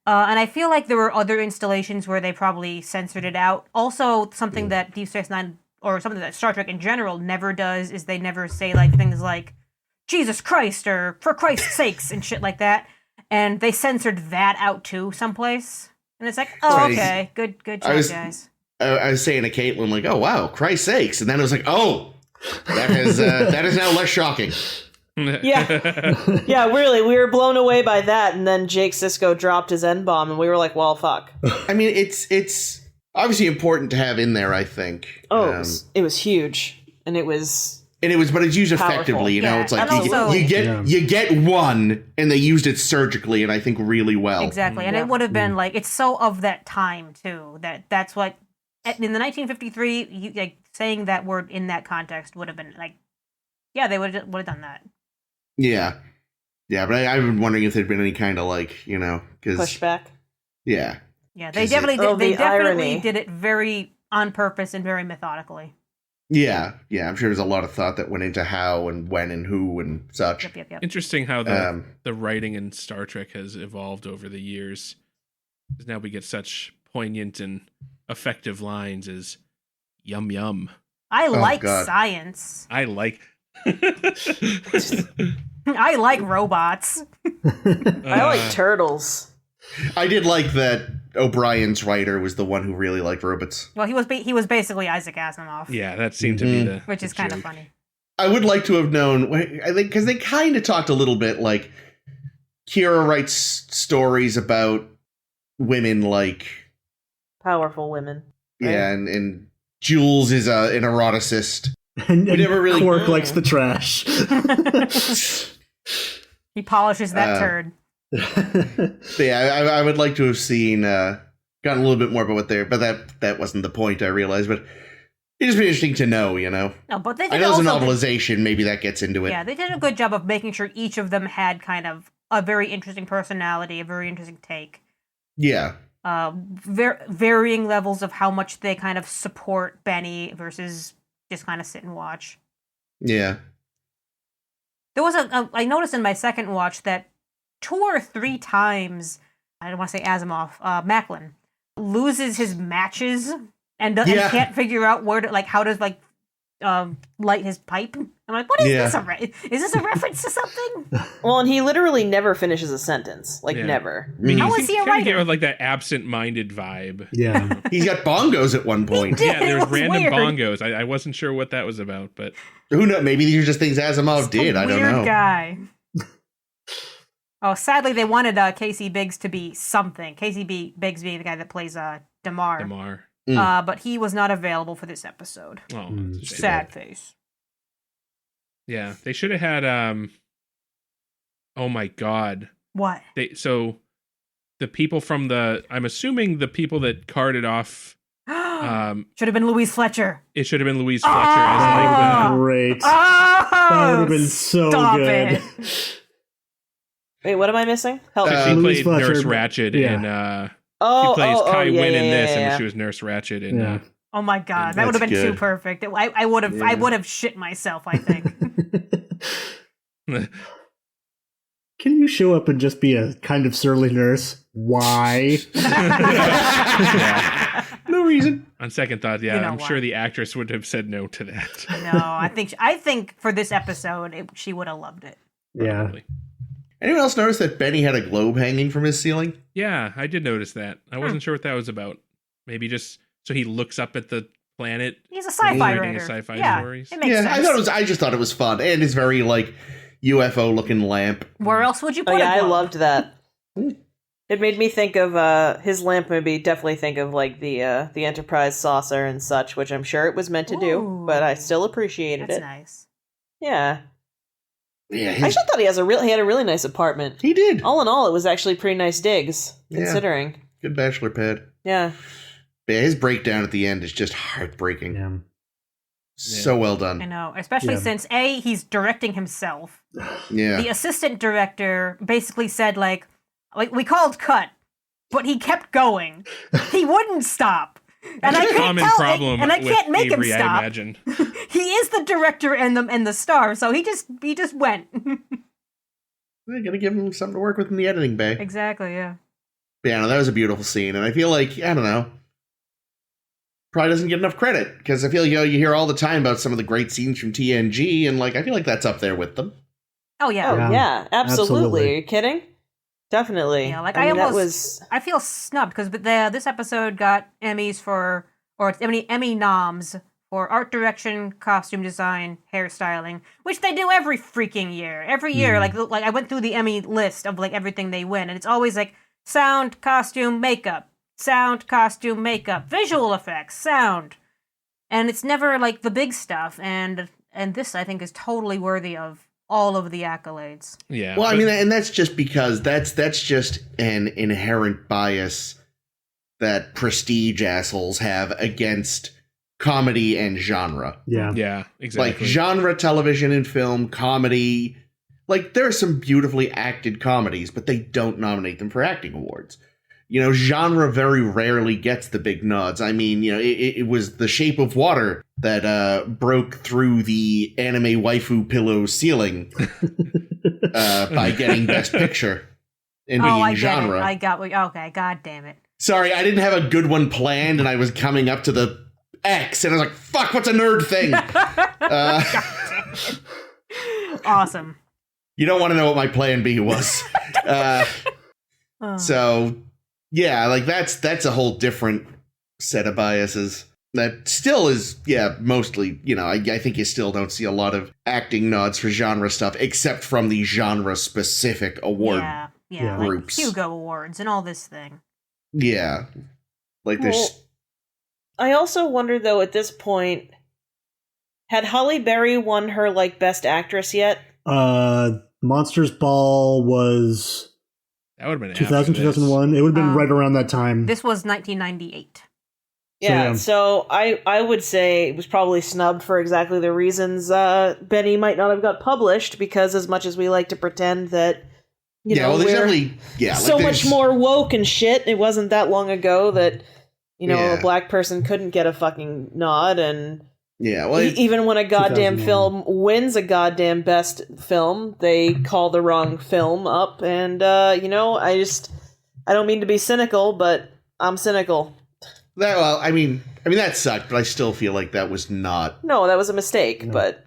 And I feel like there were other installations where they probably censored it out. Also, something that Deep Space Nine, or something that Star Trek in general never does, is they never say things like, Jesus Christ, or for Christ's sakes, and shit like that. And they censored that out too, someplace. And it's like, oh, okay, good job, guys. I was saying to Caitlin, oh wow, Christ's sakes. And then it was like, oh, that is now less shocking. Yeah, really, we were blown away by that, and then Jake Sisko dropped his N-bomb, and we were like, well, fuck. I mean, it's obviously important to have in there, I think. Oh, it was huge, but it's used powerful. effectively, you know, it's like also, you get one, and they used it surgically, and I think really well. Exactly, and it would have been it's so of that time, too, that's what in the 1953, saying that word in that context would have been like, yeah, they would have done that. Yeah. Yeah, but I've been wondering if there'd been any kind of because pushback. Yeah. Yeah, they definitely did. They definitely irony. did it very on purpose and very methodically. Yeah, I'm sure there's a lot of thought that went into how and when and who and such. Yep. Interesting how the writing in Star Trek has evolved over the years. Now we get such poignant and effective lines as "yum yum." I like science. I like. I like robots. I like turtles. I did like that O'Brien's writer was the one who really liked robots. Well, he was basically Isaac Asimov. Yeah, that seemed to be which is kind of funny. I would like to have known, I think, because they kind of talked a little bit like Kira writes stories about women like powerful women. Right? Yeah, and Jules is an eroticist. And never really Quark likes the trash. He polishes that turd. Yeah, I would like to have seen gotten a little bit more about what they're, but that wasn't the point, I realized, but it'd just be interesting to know, No, but they did I know it's a also novelization, maybe that gets into it. Yeah, they did a good job of making sure each of them had kind of a very interesting personality, a very interesting take. Yeah. Varying levels of how much they kind of support Benny versus just kind of sit and watch. Yeah. There was I noticed in my second watch that 2 or 3 times, I don't want to say Asimov, Macklin loses his matches and can't figure out where to, how to light his pipe. I'm like, what is this? Is this a reference to something? Well, and he literally never finishes a sentence. Never. I mean, how is he a writer? Get that absent-minded vibe. Yeah. He's got bongos at one point. He did. Yeah, there's random weird. bongos. I wasn't sure what that was about, but Who knows? Maybe these are just things Asimov did. I don't know. Weird guy. Oh, sadly, they wanted Casey Biggs to be something. Biggs being the guy that plays Damar. But he was not available for this episode. Oh, sad face. Yeah, they should have had. Oh my God! What? So the people from I'm assuming the people that carted off. Should have been Louise Fletcher. It should have been Louise Fletcher. As Great. That would have been so good. It. Wait, what am I missing? Help me. she Louise played Fletcher, Nurse Ratched in. She plays Kai Wynn in this, yeah. and she was Nurse Ratched in. Yeah. Oh my God, that would have been too perfect. I would have shit myself, I think. Can you show up and just be a kind of surly nurse? Why? No reason. On second thought, I'm sure the actress would have said no to that. No, I think for this episode, she would have loved it. Yeah. Probably. Anyone else notice that Benny had a globe hanging from his ceiling? Yeah, I did notice that. I wasn't sure what that was about. Maybe just so he looks up at the planet. He's a sci-fi writer. Sci-fi stories. It makes sense. I just thought it was fun, and his very UFO looking lamp. Where else would you put it? I loved that. It made me think of his lamp. Definitely think of the Enterprise saucer and such, which I'm sure it was meant to do, but I still appreciated That's it. Nice. Yeah. Yeah, I actually thought he had a really nice apartment. He did. All in all, it was actually pretty nice digs, considering. Good bachelor pad. Yeah. But his breakdown at the end is just heartbreaking. Yeah. So well done. I know, especially since he's directing himself. Yeah. The assistant director basically said we called cut, but he kept going. He wouldn't stop. That's a common problem and I can't with make him Avery, stop. I imagine. He is the director and the star, so he just went. They're gonna give him something to work with in the editing bay. Exactly, yeah. But yeah, no, that was a beautiful scene, and I feel I don't know, probably doesn't get enough credit, because I feel you hear all the time about some of the great scenes from TNG, and I feel like that's up there with them. Oh yeah. Oh yeah, absolutely. Are you kidding? Definitely. Yeah, I feel snubbed because this episode got Emmys Emmy noms for art direction, costume design, hairstyling, which they do every freaking year. Every year, I went through the Emmy list of everything they win, and it's always sound, costume, makeup, visual effects, sound, and it's never the big stuff. And this I think is totally worthy of all of the accolades. Yeah. Well, I mean, and that's just because that's just an inherent bias that prestige assholes have against comedy and genre. Yeah, exactly. Like genre television and film, comedy. Like, there are some beautifully acted comedies, but they don't nominate them for acting awards. Genre very rarely gets the big nods. I mean, it was The Shape of Water that broke through the anime waifu pillow ceiling by getting Best Picture and being genre. I got it. Okay, god damn it. Sorry, I didn't have a good one planned, and I was coming up to the X, and I was like, fuck, what's a nerd thing? Awesome. You don't want to know what my plan B was. So, yeah, like that's a whole different set of biases. That still is, mostly, I think you still don't see a lot of acting nods for genre stuff, except from the genre-specific award groups. Like Hugo Awards and all this thing. Yeah. Like, there's... I also wonder, though, at this point, had Halle Berry won her, Best Actress yet? Monsters Ball was... That would have been 2000, 2001. It would have been right around that time. This was 1998. Yeah, so I would say it was probably snubbed for exactly the reasons Benny might not have got published, because as much as we like to pretend that, there's definitely... Yeah, so much more woke and shit, it wasn't that long ago that, a black person couldn't get a fucking nod, and... Yeah, well, even when a goddamn film wins a goddamn best film, they call the wrong film up, and I don't mean to be cynical, but I'm cynical. I mean that sucked, but I still feel like that was not. No, that was a mistake, but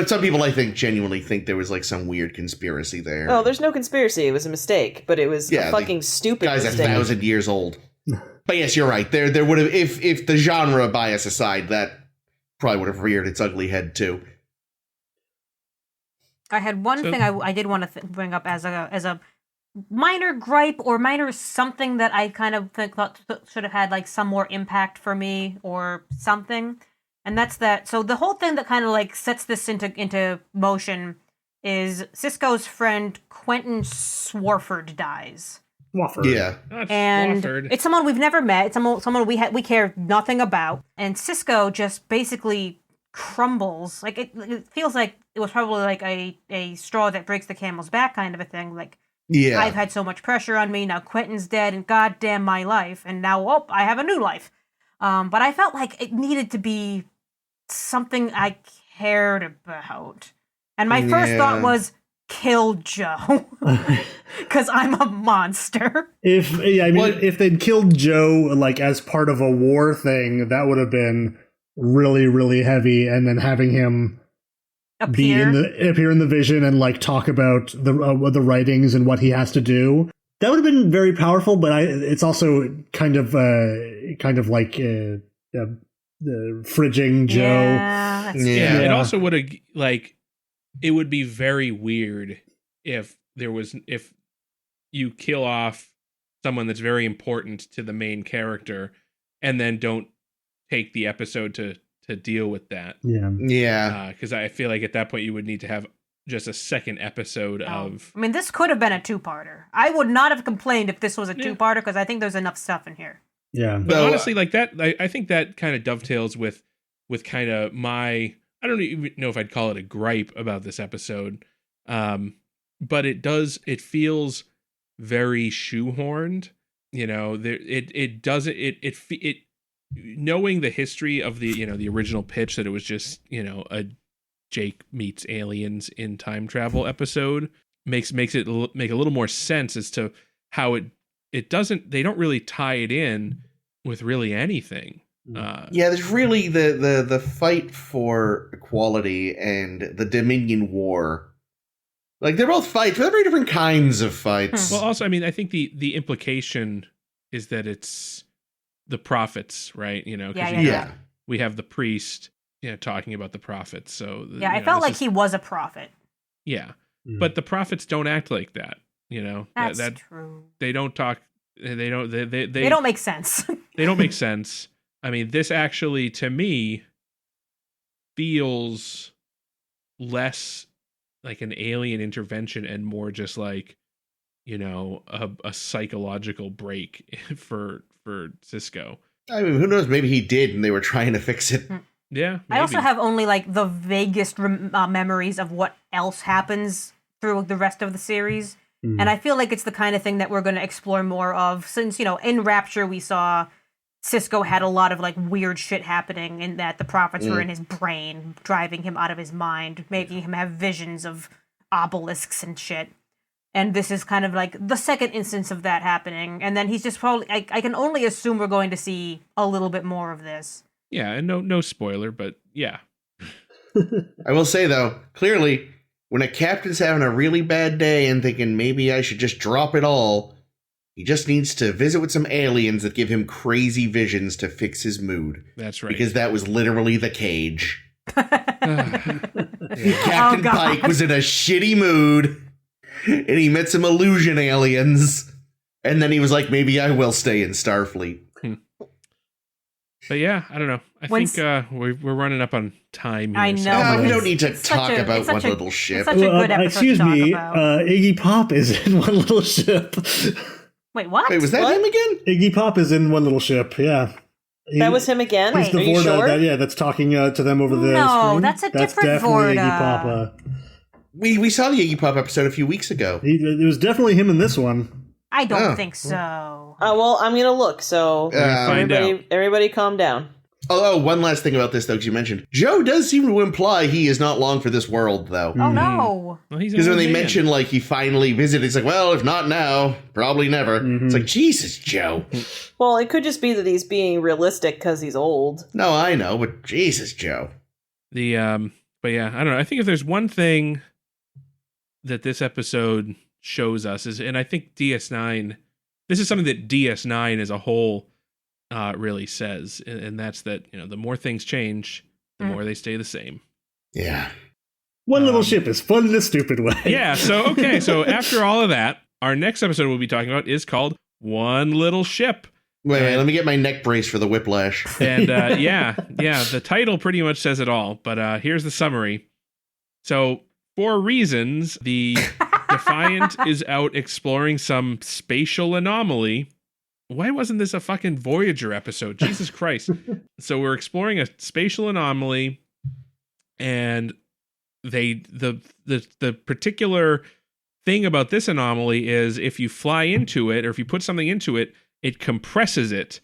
some people I think genuinely think there was some weird conspiracy there. No, there's no conspiracy. It was a mistake, but it was a fucking stupid guy's mistake. 1,000 years old. But yes, you're right. There would have, if the genre bias aside, that probably would have reared its ugly head too. I had one thing I did want to bring up as a minor gripe or minor something that I kind of thought should have had some more impact for me or something, and that's that. So the whole thing that kind of sets this into motion is Sisko's friend Quentin Swarford dies. Wofford. Yeah. And Wofford. It's someone we've never met. It's someone we care nothing about. And Sisko just basically crumbles. It feels like it was probably a straw that breaks the camel's back kind of a thing. I've had so much pressure on me. Now Quentin's dead and goddamn my life. And now, I have a new life. But I felt like it needed to be something I cared about. And my first thought was, kill Joe. Because I'm a monster. If they'd killed Joe as part of a war thing, that would have been really, really heavy. And then having him appear in the vision and talk about the writings and what he has to do, that would have been very powerful. But it's also kind of fridging Joe. Yeah, It also would have it would be very weird if you kill off someone that's very important to the main character and then don't take the episode to deal with that. Yeah. Because I feel like at that point you would need to have just a second episode of... I mean, this could have been a two-parter. I would not have complained if this was a two-parter, because I think there's enough stuff in here. Yeah. But honestly, that, I think that kind of dovetails with kind of my... I don't even know if I'd call it a gripe about this episode, but it feels very shoehorned. Knowing the history of the original pitch, that it was just a Jake meets aliens in time travel episode, makes it make a little more sense as to how they don't really tie it in with really anything. There's really the fight for equality and the Dominion War. They're both fights, but they're very different kinds of fights. Well, also, I mean, I think the implication is that it's the prophets, right? We have the priest, talking about the prophets. So I felt like he was a prophet. Yeah, but the prophets don't act like that. That's true. They don't talk. They don't. They don't make sense. They don't make sense. I mean, this actually, to me, feels less like an alien intervention and more just a psychological break for for Sisko. I mean, who knows? Maybe he did, and they were trying to fix it. Yeah, maybe. I also have only like the vaguest memories of what else happens through the rest of the series. And I feel like it's the kind of thing that we're going to explore more of, since, in Rapture we saw Sisko had a lot of like weird shit happening, in that the prophets were in his brain, driving him out of his mind, making him have visions of obelisks and shit. And this is kind of like the second instance of that happening. And then he's just probably, I can only assume we're going to see a little bit more of this. Yeah, and no spoiler, but yeah. I will say, though, clearly, when a captain's having a really bad day and thinking maybe I should just drop it all, he just needs to visit with some aliens that give him crazy visions to fix his mood. That's right. Because that was literally the cage. Captain God. Pike was in a shitty mood, and he met some illusion aliens, and then he was like, maybe I will stay in Starfleet. But yeah, I don't know. I think we're running up on time here. I know. We don't need to talk about One Little Ship. It's such a good episode excuse to talk me, about. Iggy Pop is in One Little Ship. Wait, what? Wait, was that him again? Iggy Pop is in One Little Ship, yeah. That was him again? He's the Are you Vorda sure? that's talking to them over the No, screen. that's a different definitely Vorda. Iggy Pop. We saw the Iggy Pop episode a few weeks ago. It was definitely him in this one. I don't think so. Well, I'm going to look, so find out. everybody calm down. Oh, one last thing about this, though, because you mentioned Joe does seem to imply he is not long for this world, though. Oh, no. Well, he's Because when only they man. mention, like, he finally visited, it's like, well, if not now, probably never. It's like, Jesus, Joe. Well, it could just be that he's being realistic because he's old. No, I know, but Jesus, Joe. But yeah, I don't know. I think if there's one thing that this episode shows us is, and I think DS9, this is something that DS9 as a whole really says, and that's that, the more things change, the more they stay the same. Yeah. One Little Ship is fun in a stupid way. Yeah, so after all of that, our next episode we'll be talking about is called One Little Ship. Wait, let me get my neck brace for the whiplash. And yeah, the title pretty much says it all, but here's the summary. So, for reasons, the Defiant is out exploring some spatial anomaly. Why wasn't this a fucking Voyager episode? Jesus Christ. So we're exploring a spatial anomaly, and the particular thing about this anomaly is if you fly into it, or if you put something into it, it compresses it.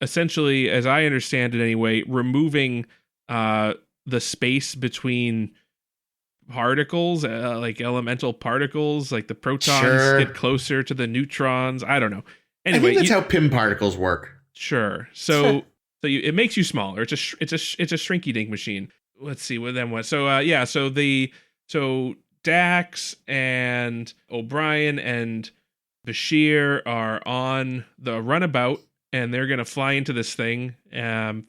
Essentially, as I understand it anyway, removing the space between particles, like elemental particles, like the protons get closer to the neutrons. I don't know. Anyway, I think that's how PIM particles work. Sure. So it makes you smaller. It's a shrinky dink machine. Let's see what. So Dax and O'Brien and Bashir are on the runabout, and they're gonna fly into this thing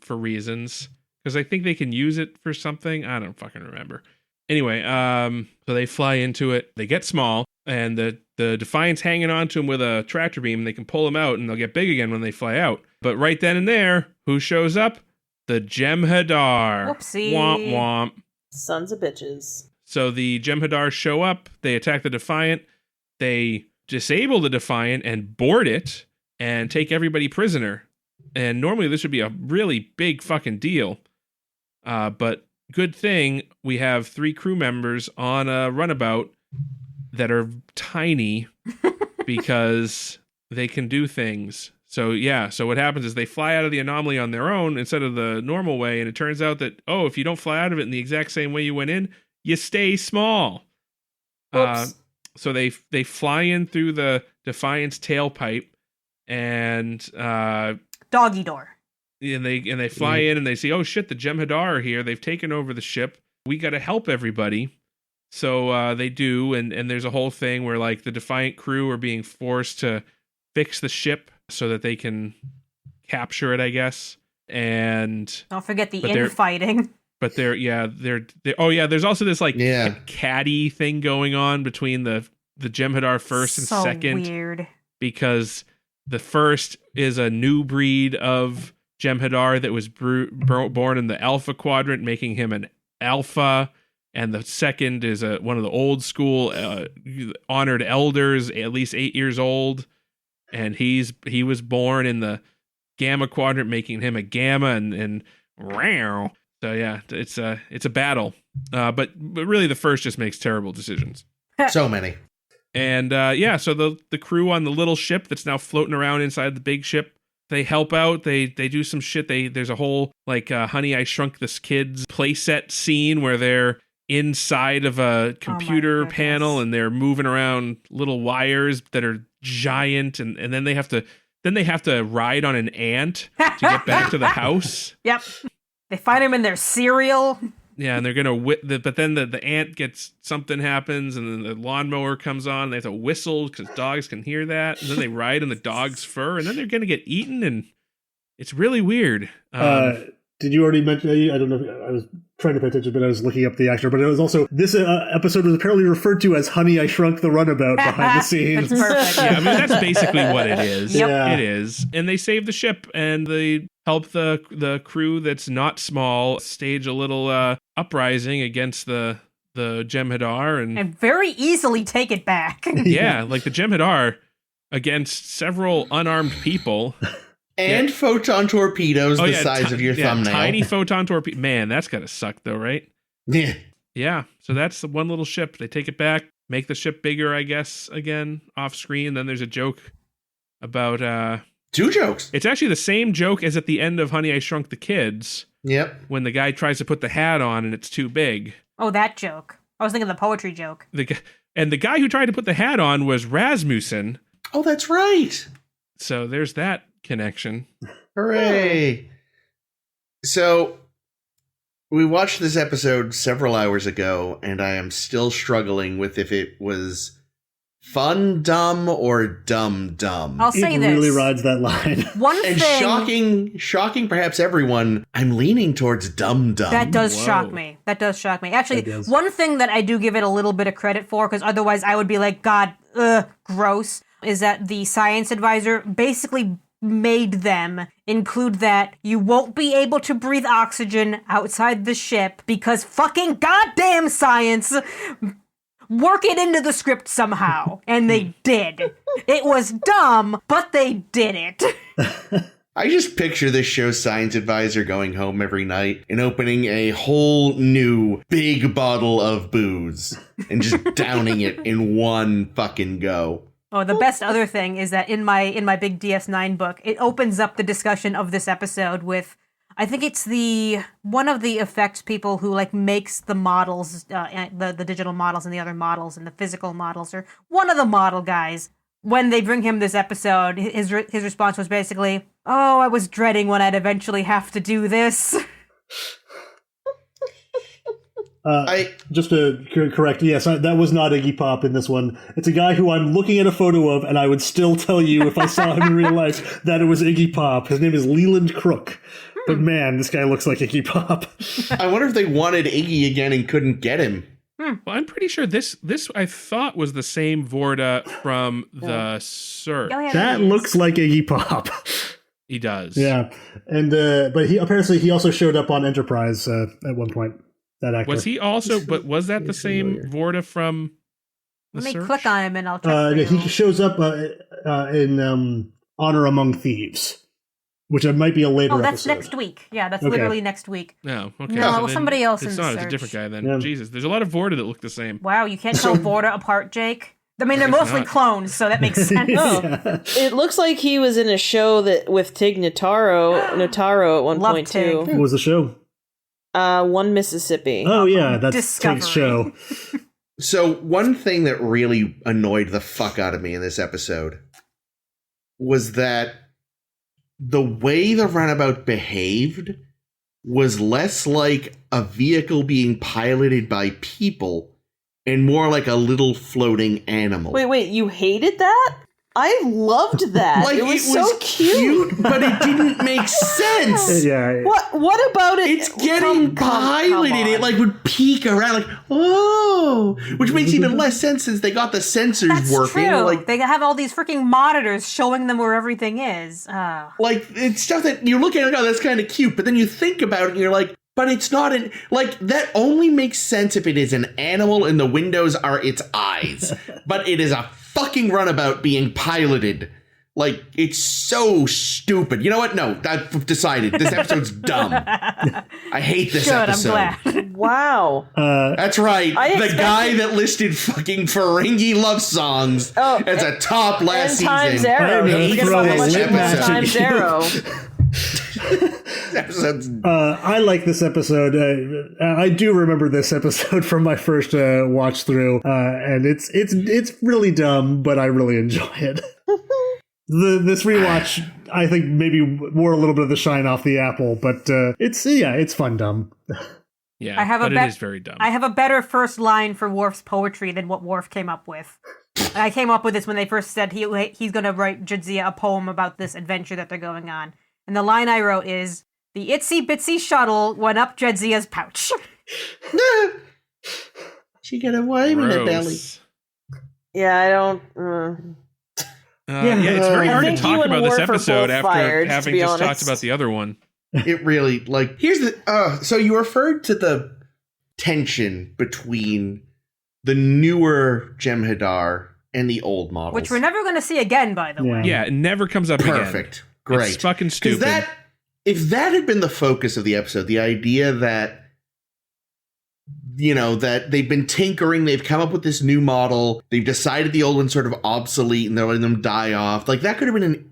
for reasons, because I think they can use it for something. I don't fucking remember. Anyway, so they fly into it. They get small, and the Defiant's hanging on to them with a tractor beam. They can pull them out, and they'll get big again when they fly out. But right then and there, who shows up? The Jem'Hadar. Whoopsie. Womp womp. Sons of bitches. So the Jem'Hadar show up. They attack the Defiant. They disable the Defiant and board it and take everybody prisoner. And normally this would be a really big fucking deal. But good thing we have 3 crew members on a runabout that are tiny because they can do things. So what happens is they fly out of the anomaly on their own instead of the normal way, and it turns out that, if you don't fly out of it in the exact same way you went in, you stay small. So they fly in through the Defiant's tailpipe, and doggy door. And they fly in and they see, oh shit, the Jem'Hadar are here. They've taken over the ship. We got to help everybody. So they do, and there's a whole thing where like the Defiant crew are being forced to fix the ship so that they can capture it, I guess. And don't forget the infighting. But there's also this like caddy thing going on between the Jem'Hadar first and second. Weird. Because the first is a new breed of Jem'Hadar that was born in the Alpha Quadrant, making him an Alpha, and the second is one of the old school honored elders, at least 8 years old, and he was born in the Gamma quadrant, making him a Gamma, and so yeah, it's a battle. But really, the first just makes terrible decisions. So many. And so the crew on the little ship that's now floating around inside the big ship, they help out. They do some shit. There's a whole like Honey, I Shrunk This Kid's playset scene where they're inside of a computer panel and they're moving around little wires that are giant, and then they have to ride on an ant to get back to the house. Yep. They find him in their cereal. Yeah, and they're gonna but then the ant gets, something happens, and then the lawnmower comes on. And they have to whistle because dogs can hear that, and then they ride in the dog's fur, and then they're gonna get eaten, and it's really weird. Did you already mention? I don't know. I was trying to pay attention, but I was looking up the actor. But it was also this episode was apparently referred to as "Honey, I Shrunk the Runabout" behind the scenes. That's perfect. Yeah, I mean that's basically what it is. Yep. Yeah. It is, and they save the ship, and they help the crew that's not small stage a little uprising against the Jem'Hadar, and very easily take it back. yeah, like the Jem'Hadar against several unarmed people. And photon torpedoes the size of your thumbnail. Tiny photon torpedo. Man, that's gotta suck though, right? Yeah. Yeah. So that's the one little ship. They take it back, make the ship bigger, I guess, again, off screen. Then there's a joke about 2 jokes. It's actually the same joke as at the end of Honey, I Shrunk the Kids. Yep. When the guy tries to put the hat on and it's too big. Oh, that joke. I was thinking the poetry joke. The guy who tried to put the hat on was Rasmussen. Oh, that's right. So there's that connection. Hooray. So we watched this episode several hours ago, and I am still struggling with if it was fun dumb or dumb dumb. I'll say it this. really rides that line. One And thing shocking perhaps everyone, I'm leaning towards dumb dumb. that does Whoa. shock me. That does shock me. Actually, It does. one thing that I do give it a little bit of credit for, because otherwise I would be like, God, gross, is that the science advisor basically made them include that you won't be able to breathe oxygen outside the ship because fucking goddamn science. Work it into the script somehow. And they did. It was dumb, but they did it. I just picture this show's science advisor going home every night and opening a whole new big bottle of booze and just downing it in one fucking go. Oh, the best other thing is that in my big DS9 book, it opens up the discussion of this episode with, I think it's one of the effects people who like makes the models, the digital models and the other models and the physical models, or one of the model guys. When they bring him this episode, his response was basically, "Oh, I was dreading when I'd eventually have to do this." Just to correct, yes, that was not Iggy Pop in this one. It's a guy who I'm looking at a photo of, and I would still tell you if I saw him in real life that it was Iggy Pop. His name is Leland Crook. But man, this guy looks like Iggy Pop. I wonder if they wanted Iggy again and couldn't get him. Well, I'm pretty sure this I thought was the same Vorta from the Search. Oh, yeah, That looks like Iggy Pop. He does. Yeah, and but he also showed up on Enterprise at one point. That actor. Was he also? But was that the same Vorta from the Let me Search? click on him and I'll check. He shows up in Honor Among Thieves, which might be a later episode. Oh, that's next week. Yeah, that's Okay. literally next week. No, okay. No, so well, then somebody else in It's the not. It's a Search. different guy then. Yeah. Jesus, there's a lot of Vorta that look the same. Wow, you can't tell Vorta apart, Jake. I mean, they're mostly not. clones, so that makes sense. Oh, it looks like he was in a show that with Tig Notaro at one Love point Tig. too. What was the show? One Mississippi. Oh yeah, that's Discovery. Tig's show. So one thing that really annoyed the fuck out of me in this episode was that the way the runabout behaved was less like a vehicle being piloted by people and more like a little floating animal. Wait, you hated that? I loved that. Like it was so cute. but it didn't make sense. Yeah. What about it? It's getting piloted. come on. It like would peek around like, oh, which makes even less sense since they got the sensors That's working. true. Like, They have all these freaking monitors showing them where everything is. like it's stuff that you look at and go, oh, that's kind of cute. But then you think about it and you're like, but it's not an, like, that only makes sense if it is an animal and the windows are its eyes. But it is a fucking runabout being piloted. Like, it's so stupid. You know what? No, I've decided. This episode's dumb. I hate this episode. I'm glad. Wow. That's right. The guy that listed fucking Ferengi love songs as a top last season. Times Arrow. Times Arrow. I like this episode. I do remember this episode from my first watch through, and it's really dumb, but I really enjoy it. This rewatch, I think, maybe wore a little bit of the shine off the apple, but it's fun dumb. Yeah, it is very dumb. I have a better first line for Worf's poetry than what Worf came up with. And I came up with this when they first said he's going to write Jadzia a poem about this adventure that they're going on. And the line I wrote is, "The itsy bitsy shuttle went up Jadzia's pouch." She got a worm in her belly. Yeah, I don't... it's very hard to talk about this episode after having just talked about the other one. It really, here's the... so you referred to the tension between the newer Jem'Hadar and the old models. Which we're never going to see again, by the way. Yeah, it never comes up again. Perfect. Great. It's fucking stupid. If that had been the focus of the episode, the idea that, that they've been tinkering, they've come up with this new model, they've decided the old one's sort of obsolete and they're letting them die off, that could have been an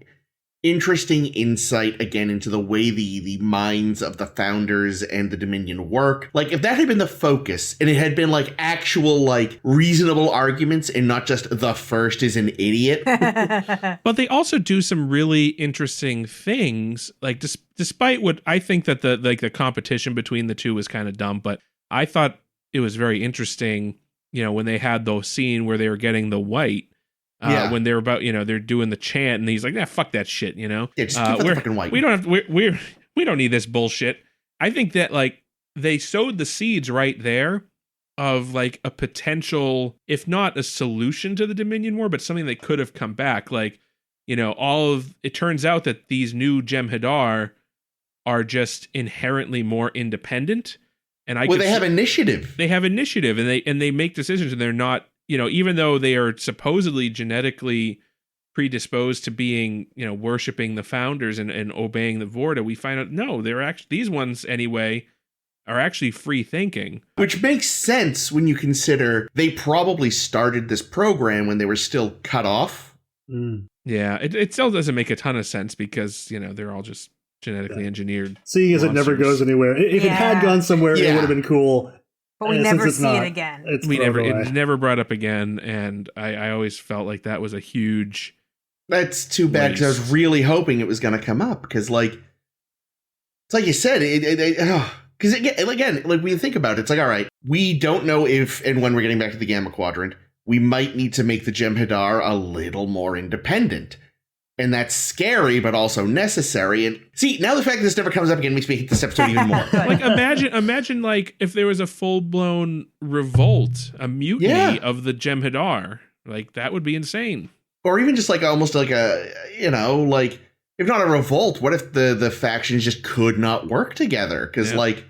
interesting insight again into the way the minds of the founders and the Dominion work. If that had been the focus and it had been actual reasonable arguments and not just the first is an idiot. But they also do some really interesting things, despite what I think that the competition between the two was kind of dumb, but I thought it was very interesting, when they had the scene where they were getting the white. When they're about, they're doing the chant, and he's like, fuck that shit, Yeah, just keep the fucking white. We don't have, we don't need this bullshit. I think that they sowed the seeds right there of a potential, if not a solution to the Dominion War, but something that could have come back. It turns out that these new Jem'Hadar are just inherently more independent, and they have initiative. They have initiative, and they make decisions, and they're not. Even though they are supposedly genetically predisposed to being, worshiping the founders and obeying the Vorta, we find out, no, they're actually, these ones anyway, are actually free thinking. Which makes sense when you consider they probably started this program when they were still cut off. Mm. Yeah, it still doesn't make a ton of sense because, they're all just genetically engineered. Seeing as monsters. It never goes anywhere. If it had gone somewhere, it would have been cool. But we never see it again. It's never brought up again, and I always felt like that was a huge. That's too bad because I was really hoping it was going to come up because, it's like you said, because again, when you think about it, it's all right. We don't know if and when we're getting back to the Gamma Quadrant, we might need to make the Jem'Hadar a little more independent. And that's scary, but also necessary. And see, now the fact that this never comes up again makes me hate this episode even more. Imagine if there was a full-blown revolt, a mutiny of the Jem'Hadar. That would be insane. Or even just almost if not a revolt, what if the factions just could not work together? Because the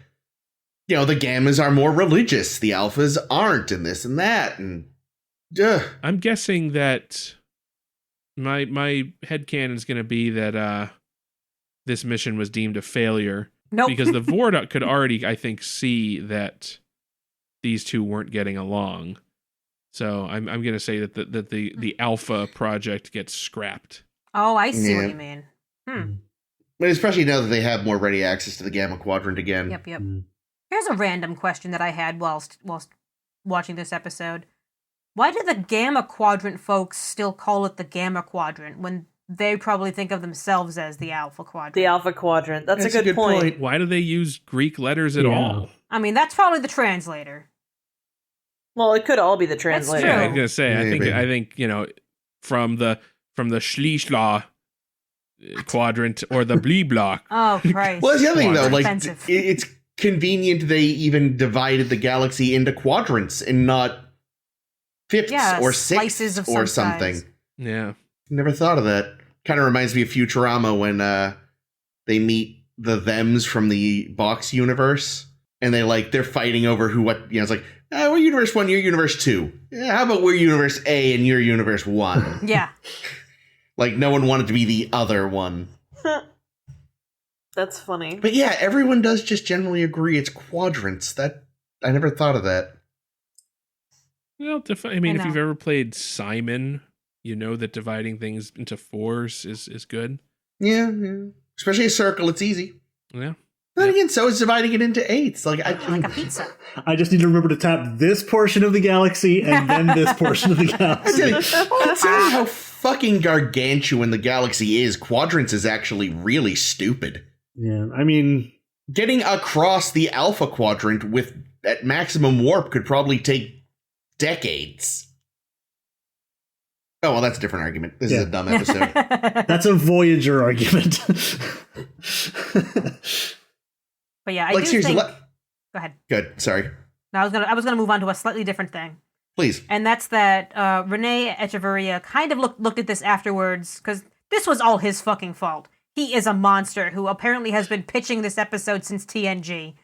Gammas are more religious, the Alphas aren't, and this and that. And I'm guessing that my headcanon is going to be that this mission was deemed a failure. Nope. Because the Vorta could already, I think, see that these two weren't getting along. So I'm going to say that the Alpha project gets scrapped. Oh, I see what you mean. But especially now that they have more ready access to the Gamma Quadrant again. Yep. Here's a random question that I had whilst watching this episode. Why do the Gamma Quadrant folks still call it the Gamma Quadrant when they probably think of themselves as the Alpha Quadrant? The Alpha Quadrant. That's a good point. Why do they use Greek letters at all? I mean, that's probably the translator. Well, it could all be the translator. Yeah, I was gonna say. I think from the Schlischla quadrant or the Bliblock. Oh Christ! Well, that's the other thing though. It's convenient they even divided the galaxy into quadrants and not fifths or sixths or something. Size. Yeah, never thought of that. Kind of reminds me of Futurama when they meet the Thems from the box universe, and they're fighting over it's like. We're Universe 1, you're Universe 2. How about we're Universe A and you're Universe 1? Yeah. Like, no one wanted to be the other one. That's funny. But yeah, everyone does just generally agree it's quadrants. That I never thought of that. Well, if you've ever played Simon, you know that dividing things into fours is good. Yeah. Especially a circle, it's easy. Yeah. Then again, so is dividing it into eighths. Like a pizza. I just need to remember to tap this portion of the galaxy and then this portion of the galaxy. Considering how fucking gargantuan the galaxy is, quadrants is actually really stupid. Yeah, I mean, getting across the alpha quadrant at maximum warp could probably take decades. Oh, well, that's a different argument. This is a dumb episode. That's a Voyager argument. But yeah, I do think... Go ahead. Good, sorry. No, I was gonna move on to a slightly different thing. Please. And that's that Renee Echeverria kind of looked at this afterwards, because this was all his fucking fault. He is a monster who apparently has been pitching this episode since TNG.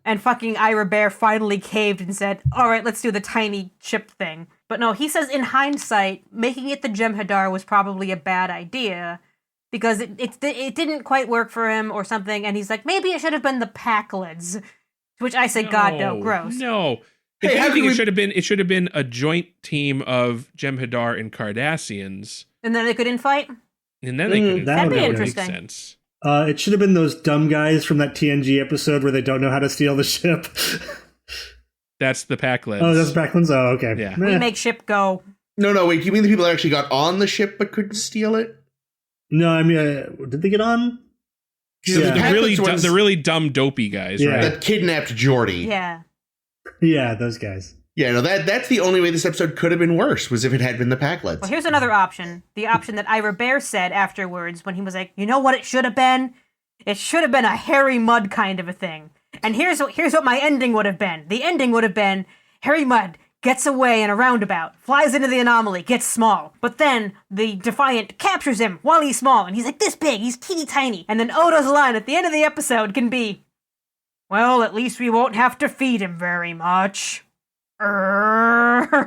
And fucking Ira Bear finally caved and said, all right, let's do the tiny ship thing. But no, he says in hindsight, making it the Jem'Hadar was probably a bad idea because it didn't quite work for him or something. And he's like, maybe it should have been the Packlids. To which I say, God, no, gross. No. If anything, it should have been a joint team of Jem'Hadar and Cardassians. And then they could infight? And then they could. That'd be interesting. interesting. Sense. It should have been those dumb guys from that TNG episode where they don't know how to steal the ship. That's the Packlids. Oh, that's the Packlids? Oh, okay. Yeah. We make ship go. No, wait. You mean the people that actually got on the ship but couldn't steal it? No, I mean, did they get on? Yeah. The really dumb, dopey guys, right? That kidnapped Geordi. Yeah. Yeah, those guys. Yeah, no, that's the only way this episode could have been worse, was if it had been the Packlids. Well, here's another option. The option that Ira Bear said afterwards when he was like, you know what it should have been? It should have been a Harry Mudd kind of a thing. And here's what my ending would have been. The ending would have been Harry Mudd gets away in a roundabout, flies into the anomaly, gets small. But then the Defiant captures him while he's small, and he's like this big, he's teeny tiny. And then Odo's line at the end of the episode can be, well, at least we won't have to feed him very much. Okay,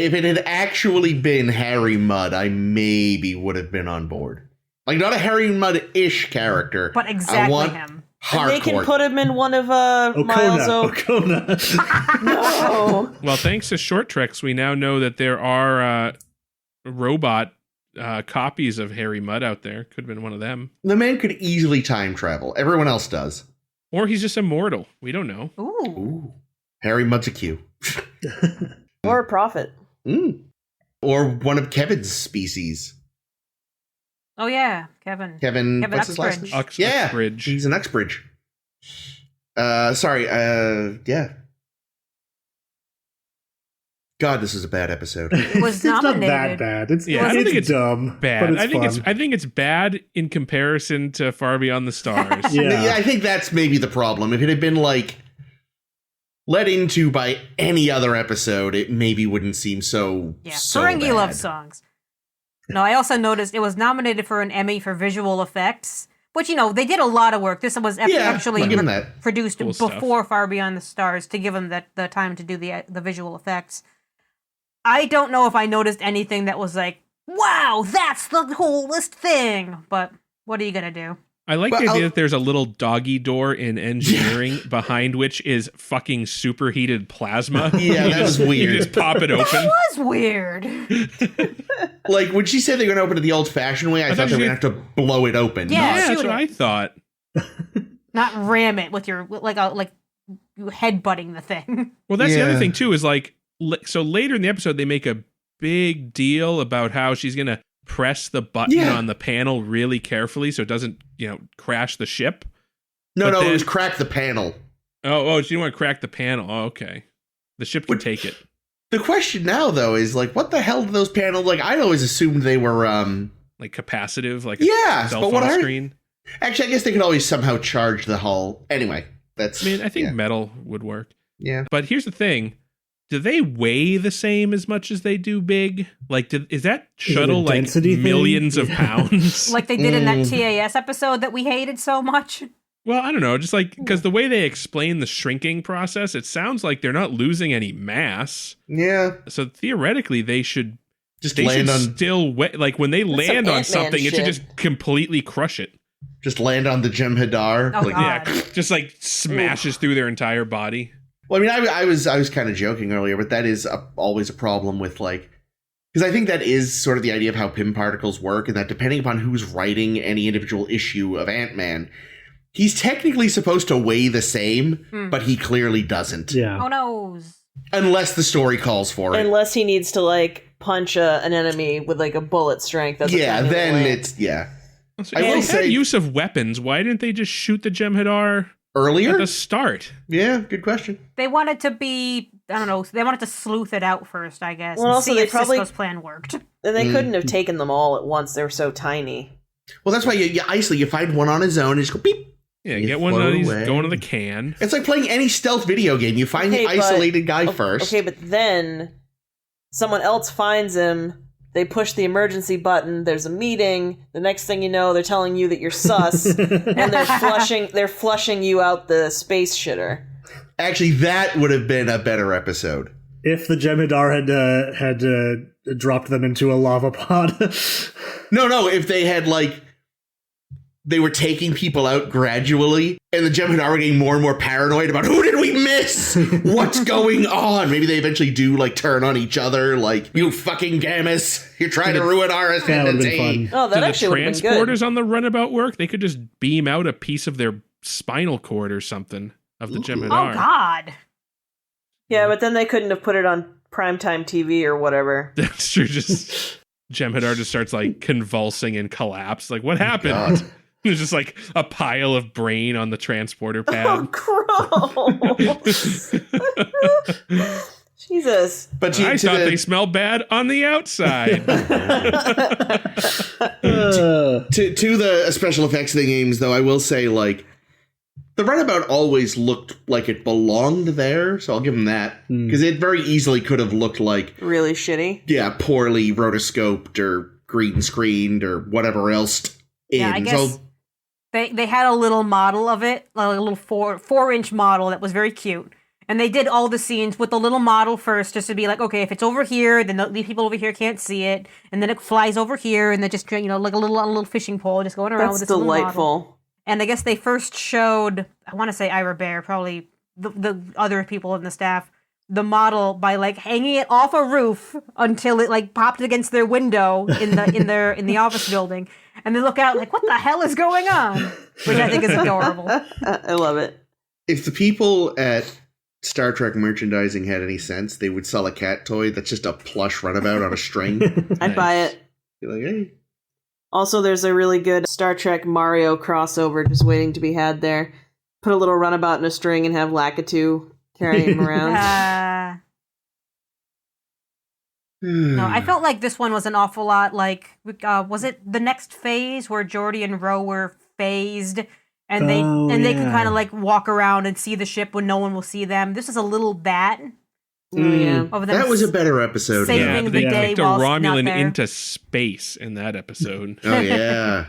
if it had actually been Harry Mudd, I maybe would have been on board. Like, not a Harry Mudd-ish character. But exactly him. Hardcore. And they can put him in one of Miles Okona. No. Well, thanks to Short Treks, we now know that there are robot copies of Harry Mudd out there. Could have been one of them. The man could easily time travel. Everyone else does. Or he's just immortal. We don't know. Ooh. Harry Mudd's a Q. Or a prophet. Or one of Kevin's species. Oh, yeah. Kevin, what's his last name? Uxbridge. He's an Uxbridge. Yeah. God, this is a bad episode. It was It's not nominated. that bad. It's I don't think it's dumb. bad. But it's I think it's bad in comparison to Far Beyond the Stars. Yeah. I think that's maybe the problem. If it had been like led into by any other episode, it maybe wouldn't seem so Ferengi bad. love songs. No, I also noticed it was nominated for an Emmy for visual effects, which, they did a lot of work. This was actually produced cool before Far Beyond the Stars to give them the time to do the visual effects. I don't know if I noticed anything that was like, wow, that's the coolest thing. But what are you going to do? I like the idea that there's a little doggy door in engineering behind which is fucking superheated plasma. Yeah, that was weird. You just pop it open. That was weird. Like, when she said they're going to open it the old-fashioned way, I thought they were going to have to blow it open. Yeah, that's what I thought. Not ram it with your, like you headbutting the thing. Well, that's the other thing, too, is like, so later in the episode, they make a big deal about how she's going to press the button on the panel really carefully so it doesn't, crash the ship. No, it was crack the panel. Oh, she didn't want to crack the panel. Oh, okay. The ship can take it. The question now, though, is like, what the hell do those panels, like, I'd always assumed they were, like capacitive, like a cell phone screen. Actually, I guess they could always somehow charge the hull. Anyway, I think metal would work. Yeah. But here's the thing. Do they weigh the same as much as they do big? Like, is that shuttle like millions of pounds? Like they did in that TAS episode that we hated so much? Well, I don't know, just like, because the way they explain the shrinking process, it sounds like they're not losing any mass. Yeah. So theoretically, they should land on still like when they land on something, it should just completely crush it. Just land on the Jem'Hadar. Oh, like, God. Yeah, just like smashes through their entire body. Well, I mean, I was kind of joking earlier, but that is always a problem with like, because I think that is sort of the idea of how Pym particles work, and that depending upon who's writing any individual issue of Ant-Man, he's technically supposed to weigh the same, but he clearly doesn't. Yeah. Oh no. Unless the story calls for it. Unless he needs to like punch an enemy with like a bullet strength. That's then it's So I will if they had say use of weapons, why didn't they just shoot the Jem'Hadar earlier. at the start? Yeah, good question. They wanted to be, I don't know, they wanted to sleuth it out first, I guess, Well, and also see they if probably- Sisko's plan worked. And they couldn't have taken them all at once. They were so tiny. Well, that's why you isolate. You find one on his own and just go beep. Yeah, You get one float of these away. going to the can. It's like playing any stealth video game. You find the Okay, but- isolated guy first. Okay, but then someone else finds him. They push the emergency button. There's a meeting. The next thing you know, they're telling you that you're sus, and they're flushing you out the space shitter. Actually, that would have been a better episode. If the Jem'Hadar had dropped them into a lava pod. No, if they had, like, they were taking people out gradually, and the Jem'Hadar were getting more and more paranoid about, who did we miss? What's going on? Maybe they eventually do, like, turn on each other, like, you fucking gammas, you're trying to ruin our That would have identity. been fun. Oh, that Do the actually would have been good. transporters on the runabout work? They could just beam out a piece of their spinal cord or something of the Oh, Jem'Hadar. God. Yeah, but then they couldn't have put it on primetime TV or whatever. That's true. Just Jem'Hadar just starts like convulsing and collapse. Like, what happened? God. There's just like a pile of brain on the transporter Oh, pad. gross! Jesus. But I thought they smelled bad on the outside. to the special effects thing, Ames, though, I will say, like, the runabout always looked like it belonged there, so I'll give them that. Because it very easily could have looked like, Really shitty. yeah, poorly rotoscoped or green screened or whatever else. Yeah, I guess they had a little model of it, like a little 4-inch model that was very cute. And they did all the scenes with the little model first, just to be like, okay, if it's over here, then these people over here can't see it. And then it flies over here, and then just, you know, like a little fishing pole just going around That's with this little model. delightful. And I guess they first showed, I want to say Ira Bear, probably the other people in the staff, the model by like hanging it off a roof until it like popped against their window in the office building, and they look out like, what the hell is going on? Which I think is adorable. I love it. If the people at Star Trek merchandising had any sense, they would sell a cat toy that's just a plush runabout on a string. I'd buy it. You're like, hey. Also, there's a really good Star Trek Mario crossover just waiting to be had there. Put a little runabout in a string and have Lakitu carry him around. No, I felt like this one was an awful lot like, was it the next phase where Geordi and Ro were phased, and they could kind of like walk around and see the ship when no one will see them. This is a little that. Yeah. Of them That was a better episode. saving Yeah, the they day kicked a whilst not Romulan there. into space in that episode. Oh, yeah.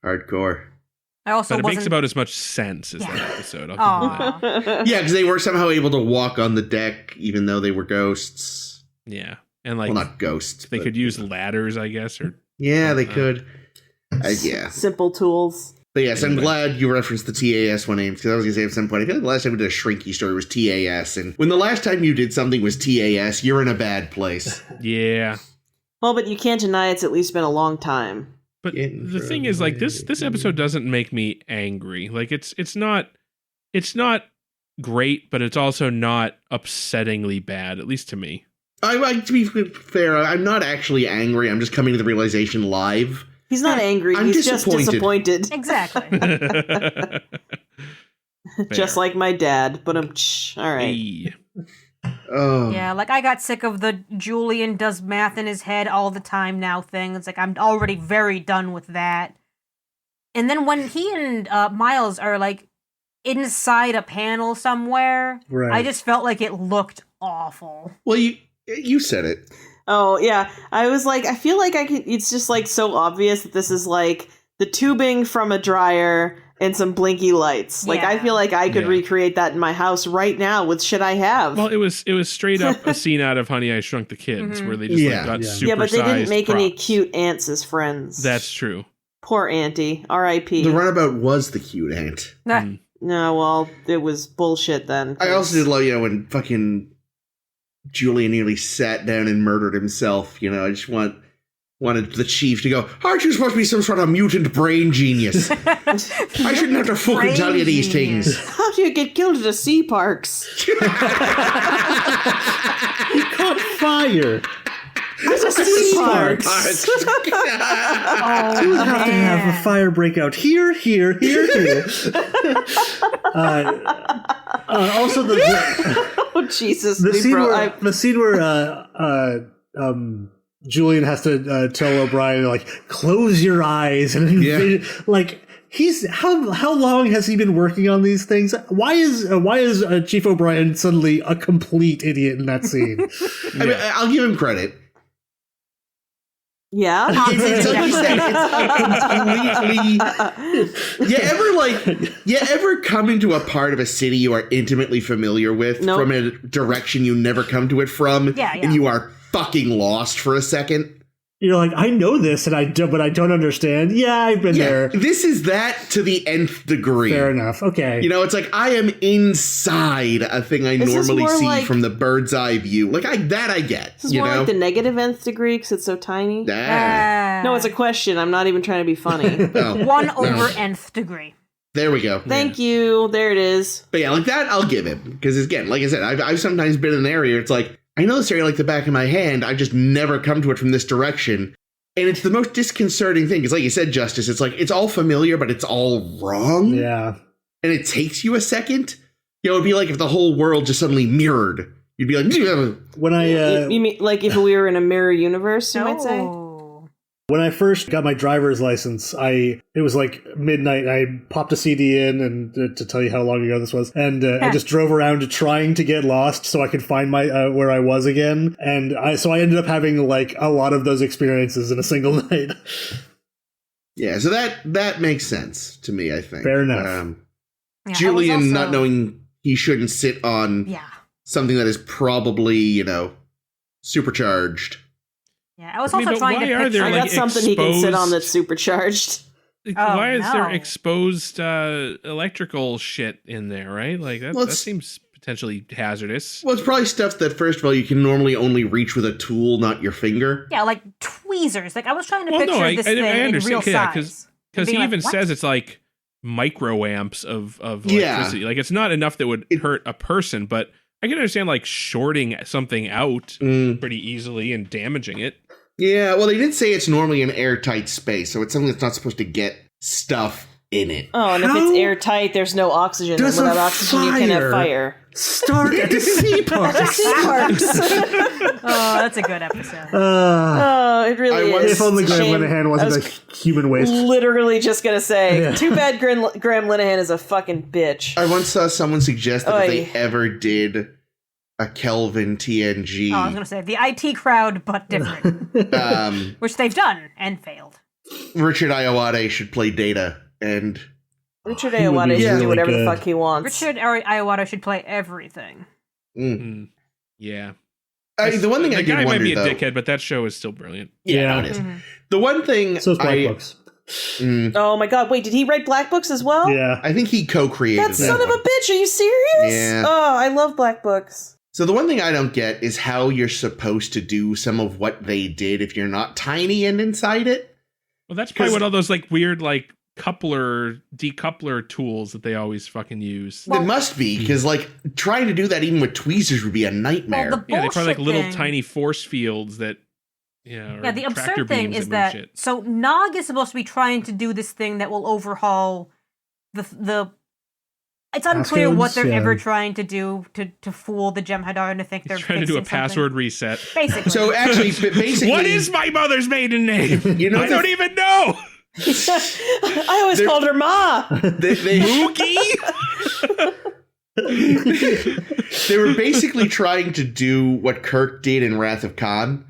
Hardcore. I also But it wasn't. makes about as much sense as Yeah. that episode. I'll give them that. Aw. Yeah, because they were somehow able to walk on the deck, even though they were ghosts. Yeah. And like, Well, not ghosts. they but- could use ladders, I guess, or Yeah, they could. Yeah. Simple tools. But yes, I'm Anyway. glad you referenced the TAS one, Ames, because I was going to say at some point, I feel like the last time we did a Shrinky story was TAS, and when the last time you did something was TAS, you're in a bad place. yeah. Well, but you can't deny it's at least been a long time. But Getting the thing is, like, this episode doesn't make me angry. Like, it's not great, but it's also not upsettingly bad, at least to me. To be fair, I'm not actually angry. I'm just coming to the realization live. He's not angry. I'm He's just disappointed. disappointed. Exactly. Just like my dad. But all right. Hey. Oh. Yeah, like I got sick of the Julian does math in his head all the time now thing. It's like I'm already very done with that. And then when he and Miles are like inside a panel somewhere, Right. I just felt like it looked awful. Well, you said it. Oh, yeah. I was like, I feel like it's just like so obvious that this is like the tubing from a dryer, and some blinky lights. Like, I feel like I could recreate that in my house right now with shit I have. Well, it was straight up a scene out of Honey, I Shrunk the Kids, where they just got super Yeah, but they didn't make props. any cute ants as friends. That's true. Poor Auntie. R.I.P. The runabout was the cute ant. No, well, it was bullshit then. I also did love, when fucking Julian nearly sat down and murdered himself. I just wanted the chief to go, aren't you supposed to be some sort of mutant brain genius? I shouldn't have to fucking tell you these things. How do you get killed at a sea parks? He caught fire. There's a sea parks. You would have to have a fire break out here. Also, Oh, Jesus. the scene where Julian has to tell O'Brien, like, close your eyes, and like, how long has he been working on these things? Why is Chief O'Brien suddenly a complete idiot in that scene? I mean, I'll give him credit. Yeah. It's like you said, it's completely. You ever come into a part of a city you are intimately familiar with from a direction you never come to it from, and you are fucking lost for a second? You're like, I know this, but I don't understand. Yeah, I've been there. This is that to the nth degree. Fair enough. Okay. It's like I am inside a thing I normally see from the bird's eye view. Like I get. This is more like the negative nth degree because it's so tiny. No, it's a question. I'm not even trying to be funny. 1 over nth degree. There we go. Thank you. There it is. But like that, I'll give him because again, like I said, I've sometimes been in an area. It's like, I know this area like the back of my hand. I just never come to it from this direction. And it's the most disconcerting thing. Because like you said, Justice, it's like, it's all familiar, but it's all wrong. Yeah. And it takes you a second. It'd be like if the whole world just suddenly mirrored. You'd be like, when I... you mean like if we were in a mirror universe, you might say? When I first got my driver's license, it was like midnight. I popped a CD in, and to tell you how long ago this was, and I just drove around trying to get lost so I could find my where I was again. And I ended up having like a lot of those experiences in a single night. Yeah, so that makes sense to me. I think fair enough. Julian not knowing he shouldn't sit on something that is probably supercharged. Yeah, I was also trying to picture... I got something he can sit on that's supercharged. Why is there exposed electrical shit in there, right? Like, that seems potentially hazardous. Well, it's probably stuff that, first of all, you can normally only reach with a tool, not your finger. Yeah, like tweezers. Like, I was trying to picture this thing in real size. Because he even says it's like microamps of electricity. Like, it's not enough that would hurt a person, but I can understand, like, shorting something out pretty easily and damaging it. Yeah, well, they did say it's normally an airtight space, so it's something that's not supposed to get stuff in it. Oh, and if it's airtight, there's no oxygen. And without oxygen, you can have fire. Start at the sea parks. Oh, that's a good episode. It really is. If only Graham Linehan wasn't a human waste. Literally just going to say, too bad Graham Linehan is a fucking bitch. I once saw someone suggest that if they ever did a Kelvin TNG... Oh, I was going to say, the IT crowd, but different. Which they've done, and failed. Richard Ayoade should play Data, and... Richard Ayoade should do whatever the fuck he wants. Richard Ayoade should play everything. Yeah. The one thing I did wonder, might be a dickhead, but that show is still brilliant. Yeah, it is. The one thing... So is Black Books. Oh my god, wait, did he write Black Books as well? Yeah. I think he co-created that son of a bitch, are you serious? Yeah. Oh, I love Black Books. So the one thing I don't get is how you're supposed to do some of what they did if you're not tiny and inside it. Well, that's probably what all those like weird like decoupler tools that they always fucking use. Well, it must be, because like trying to do that even with tweezers would be a nightmare. Well, they probably like little tiny force fields that the absurd thing is that so Nog is supposed to be trying to do this thing that will overhaul the it's unclear what they're ever trying to do to fool the Jem'Hadar and to think they're trying to do a password reset. Basically. So basically, what is my mother's maiden name? I don't even know. I always called her Ma. Moogie? They were basically trying to do what Kirk did in Wrath of Khan,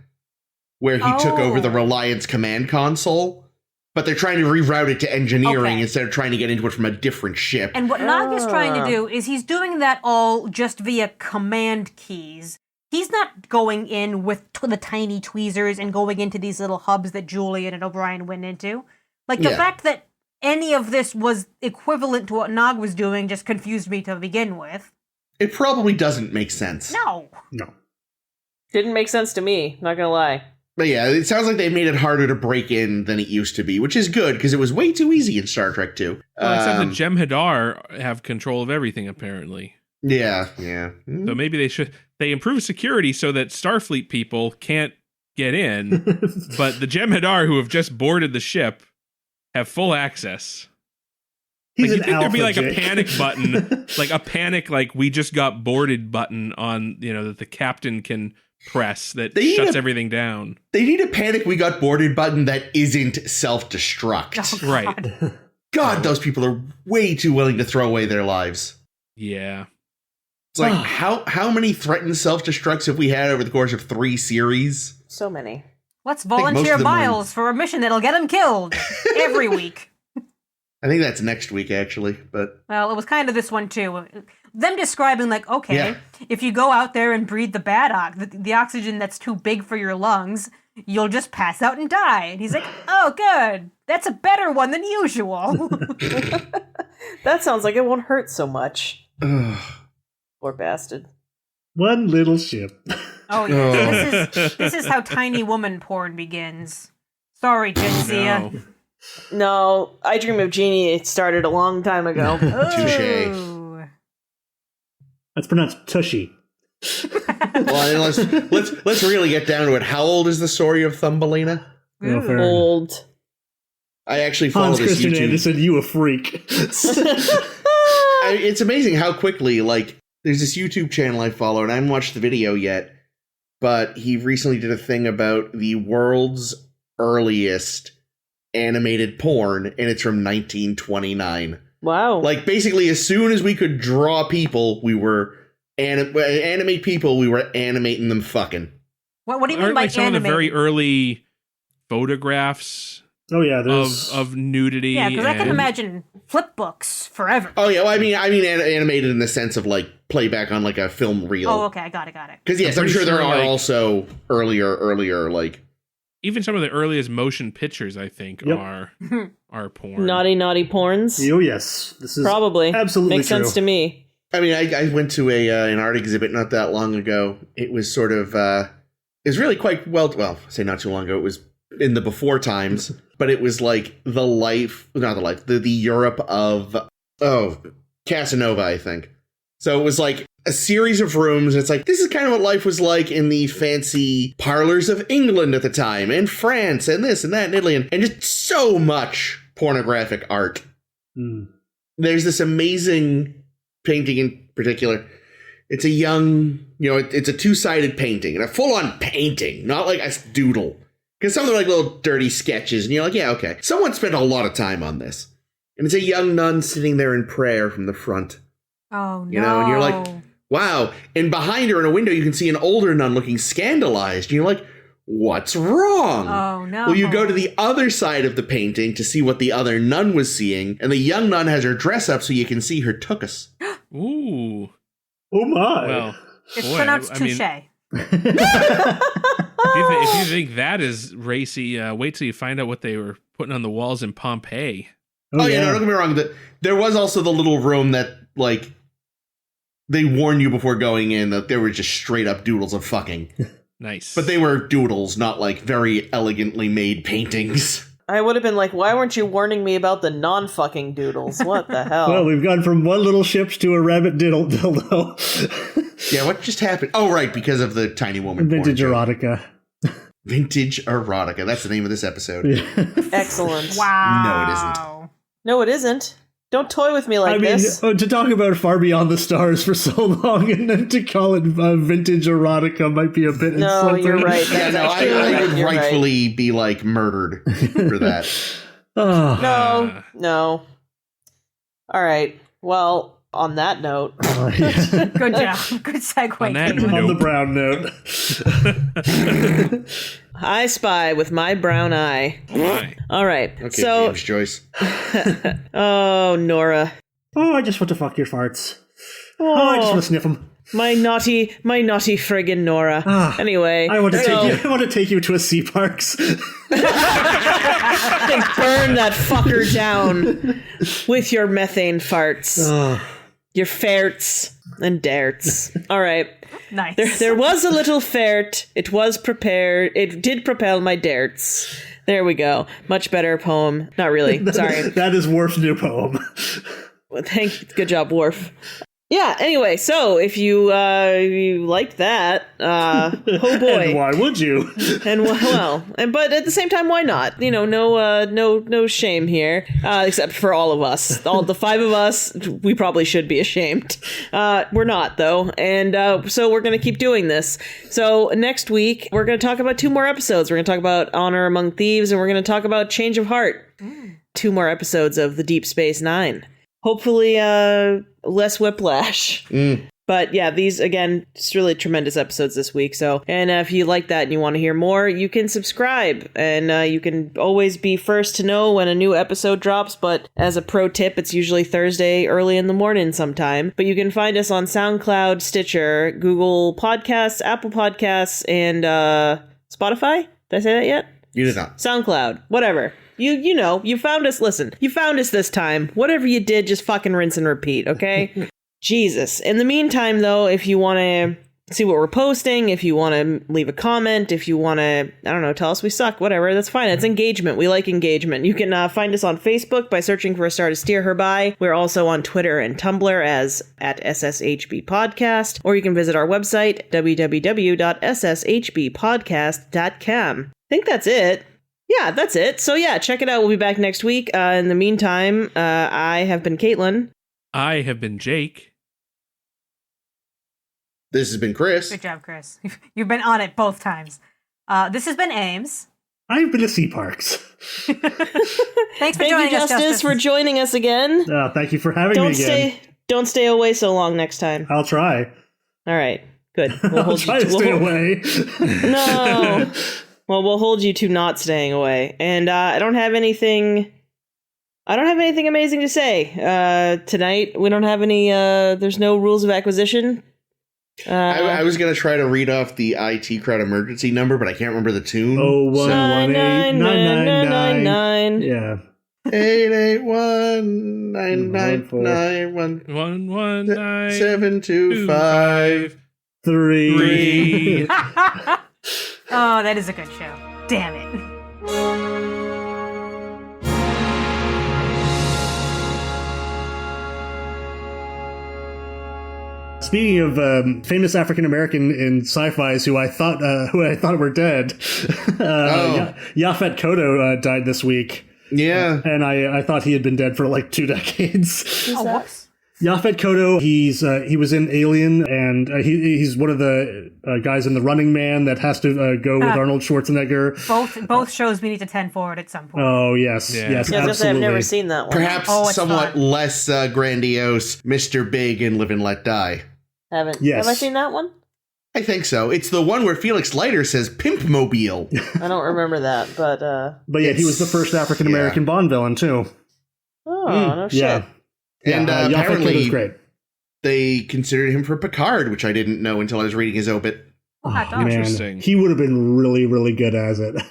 where he took over the Reliance command console. but they're trying to reroute it to engineering Okay. instead of trying to get into it from a different ship. And what Nog is trying to do is he's doing that all just via command keys. He's not going in with the tiny tweezers and going into these little hubs that Julian and O'Brien went into. Like, the fact that any of this was equivalent to what Nog was doing just confused me to begin with. It probably doesn't make sense. No. Didn't make sense to me, not gonna lie. But yeah, it sounds like they made it harder to break in than it used to be, which is good, because it was way too easy in Star Trek 2. Well, except that Jem'Hadar have control of everything, apparently. Yeah. So maybe they improve security so that Starfleet people can't get in, but the Jem'Hadar who have just boarded the ship have full access. He's Like, an you'd think there'd be like alpha, a Jake. panic button, like a panic, like we just got boarded button on, that the captain can press that shuts everything down. They need a panic we got boarded button that isn't self-destruct. Oh, Right. God, those people are way too willing to throw away their lives. Yeah. It's like, how many threatened self-destructs have we had over the course of 3 series? So many. Let's most volunteer of them were- Miles for a mission that'll get him killed every week. I think that's next week, actually, but... Well, it was kind of this one, too. Them describing, like, okay, Yeah. if you go out there and breathe the bad the oxygen that's too big for your lungs, you'll just pass out and die. And he's like, oh, good. That's a better one than usual. That sounds like it won't hurt so much. Poor bastard. One little ship. Oh, yeah. This is how tiny woman porn begins. Sorry, Jadzia. No. No, I Dream of Jeannie, it started a long time ago. Touche. Ooh. That's pronounced Tushy. Well, let's really get down to it. How old is the story of Thumbelina? No, fair. Old. I actually follow Hans this Christian YouTube. Andersen, you a freak. It's amazing how quickly, like, there's this YouTube channel I follow, and I haven't watched the video yet, but he recently did a thing about the world's earliest animated porn, and it's from 1929. Wow. Like, basically, as soon as we could draw people, we were animate people, we were animating them fucking. What do you mean Aren't by like some of the anime? very early photographs Oh yeah, there's of nudity? Yeah, because I can and- imagine flip books forever. Oh yeah, well, I mean animated in the sense of like playback on like a film reel. Oh, okay, I got it. Because yes, I'm I'm pretty sure there sure, are like- also earlier like. Even some of the earliest motion pictures, I think, Yep. are porn. Naughty porns. oh yes, this is Probably. absolutely Makes sense true. to me. I mean, I went to an art exhibit not that long ago. It was sort of it was really quite well, say not too long ago. It was in the before times, but it was like the Europe of Casanova, I think. So it was like a series of rooms. It's like, this is kind of what life was like in the fancy parlors of England at the time, and France, and this and that, and Italy, and just so much pornographic art. Hmm. There's this amazing painting in particular. It's a young, it's a 2-sided painting, and a full-on painting, not like a doodle. Because some of them are like little dirty sketches, and you're like, yeah, okay. Someone spent a lot of time on this. And it's a young nun sitting there in prayer from the front. Oh, no. And you're like, wow. And behind her in a window, you can see an older nun looking scandalized. And you're like, what's wrong? Oh, no. Well, you go to the other side of the painting to see what the other nun was seeing. And the young nun has her dress up so you can see her tuchus. Ooh. Oh my! Well, It's boy, pronounced I mean, touche. if you think that is racy, wait till you find out what they were putting on the walls in Pompeii. Oh, yeah, no, don't get me wrong. There was also the little room that, like, they warned you before going in that there were just straight up doodles of fucking. Nice. But they were doodles, not, like, very elegantly made paintings. I would have been like, why weren't you warning me about the non-fucking doodles? What the hell? Well, we've gone from one little ship to a rabbit dildo. Yeah, what just happened? Oh, right, because of the tiny woman. Vintage porn joke. erotica. Vintage erotica. That's the name of this episode. Yeah. Excellent. Wow. No, it isn't. No, it isn't. Don't toy with me like this. to talk about Far Beyond the Stars for so long and then to call it vintage erotica might be a bit No, insulting. you're right. Yeah, That's no, actually I right. would You're right. rightfully be, like, murdered for that. Oh. No. All right. Well, On that note. Yeah. Good job. Good segue. On that Caitlin. On the brown note. I spy with my brown eye. Right. All right. Okay, So, James Joyce. oh, Nora. Oh, I just want to fuck your farts. Oh, I just want to sniff them. My naughty friggin' Nora. Anyway. I want to take you to a sea parks. Burn that fucker down with your methane farts. Your ferts and darts. All right. Nice. There was a little fert. It was prepared. It did propel my darts. There we go. Much better poem. Not really. Sorry. That is Worf's new poem. Thank you. Good job, Worf. Yeah, anyway, so if you liked that, oh boy. And why would you? But at the same time, why not? You know, no shame here, except for all of us. All the 5 of us, we probably should be ashamed. We're not, though, and so we're going to keep doing this. So next week, we're going to talk about 2 more episodes. We're going to talk about Honor Among Thieves, and we're going to talk about Change of Heart. 2 more episodes of the Deep Space Nine. Hopefully, less whiplash. But yeah, these, again, just really tremendous episodes this week. So, and if you like that and you want to hear more, you can subscribe. And you can always be first to know when a new episode drops. But as a pro tip, it's usually Thursday early in the morning sometime. But you can find us on SoundCloud, Stitcher, Google Podcasts, Apple Podcasts, and Spotify. Did I say that yet? You did not. SoundCloud. Whatever. You know, you found us. Listen, you found us this time. Whatever you did, just fucking rinse and repeat, okay? Jesus. In the meantime, though, if you want to see what we're posting, if you want to leave a comment, if you want to, I don't know, tell us we suck, whatever, that's fine. It's engagement. We like engagement. You can find us on Facebook by searching for A Star to Steer Her By. We're also on Twitter and Tumblr as @SSHB Podcast, or you can visit our website, www.sshbpodcast.com. I think that's it. Yeah, that's it. So yeah, check it out. We'll be back next week. In the meantime, I have been Caitlin. I have been Jake. This has been Chris. Good job, Chris. You've been on it both times. This has been Ames. I've been to sea parks. Thanks for Thank joining you, us, Justice, for joining us again. Thank you for having me again. Don't stay away so long next time. I'll try. All right, good. We'll I'll try to stay away. No. Well, we'll hold you to not staying away. And I don't have anything amazing to say. Tonight, we don't have any, there's no rules of acquisition. I was going to try to read off the IT crowd emergency number, but I can't remember the tune. 99999. Yeah. 881-999-119-725. 3. Oh, that is a good show. Damn it. Speaking of famous African American in sci-fis who I thought were dead, Yaphet Kotto died this week. Yeah, and I thought he had been dead for like 2 decades. Whoops. Yaphet Kotto, he was in Alien, and he's one of the guys in The Running Man that has to go with Arnold Schwarzenegger. Both shows we need to 10 forward at some point. Oh yes, Yeah. yes, Yeah, I was gonna say, absolutely. I've never seen that one. perhaps it's somewhat fun. less grandiose, Mr. Big and Live and Let Die. Haven't. Yes. Have I seen that one? I think so. It's the one where Felix Leiter says "Pimp Mobile." I don't remember that, but But yeah, he was the first African American Bond villain too. no shit. Yeah, And Yaphet Kotto's apparently great. they considered him for Picard, which I didn't know until I was reading his obit. Hot dog. Man, Interesting. he would have been really, really good as it.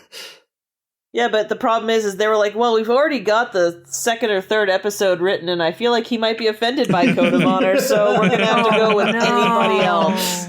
Yeah, but the problem is they were like, well, we've already got the 2nd or 3rd episode written, and I feel like he might be offended by Code of Honor, so we're going to have to go with anybody else.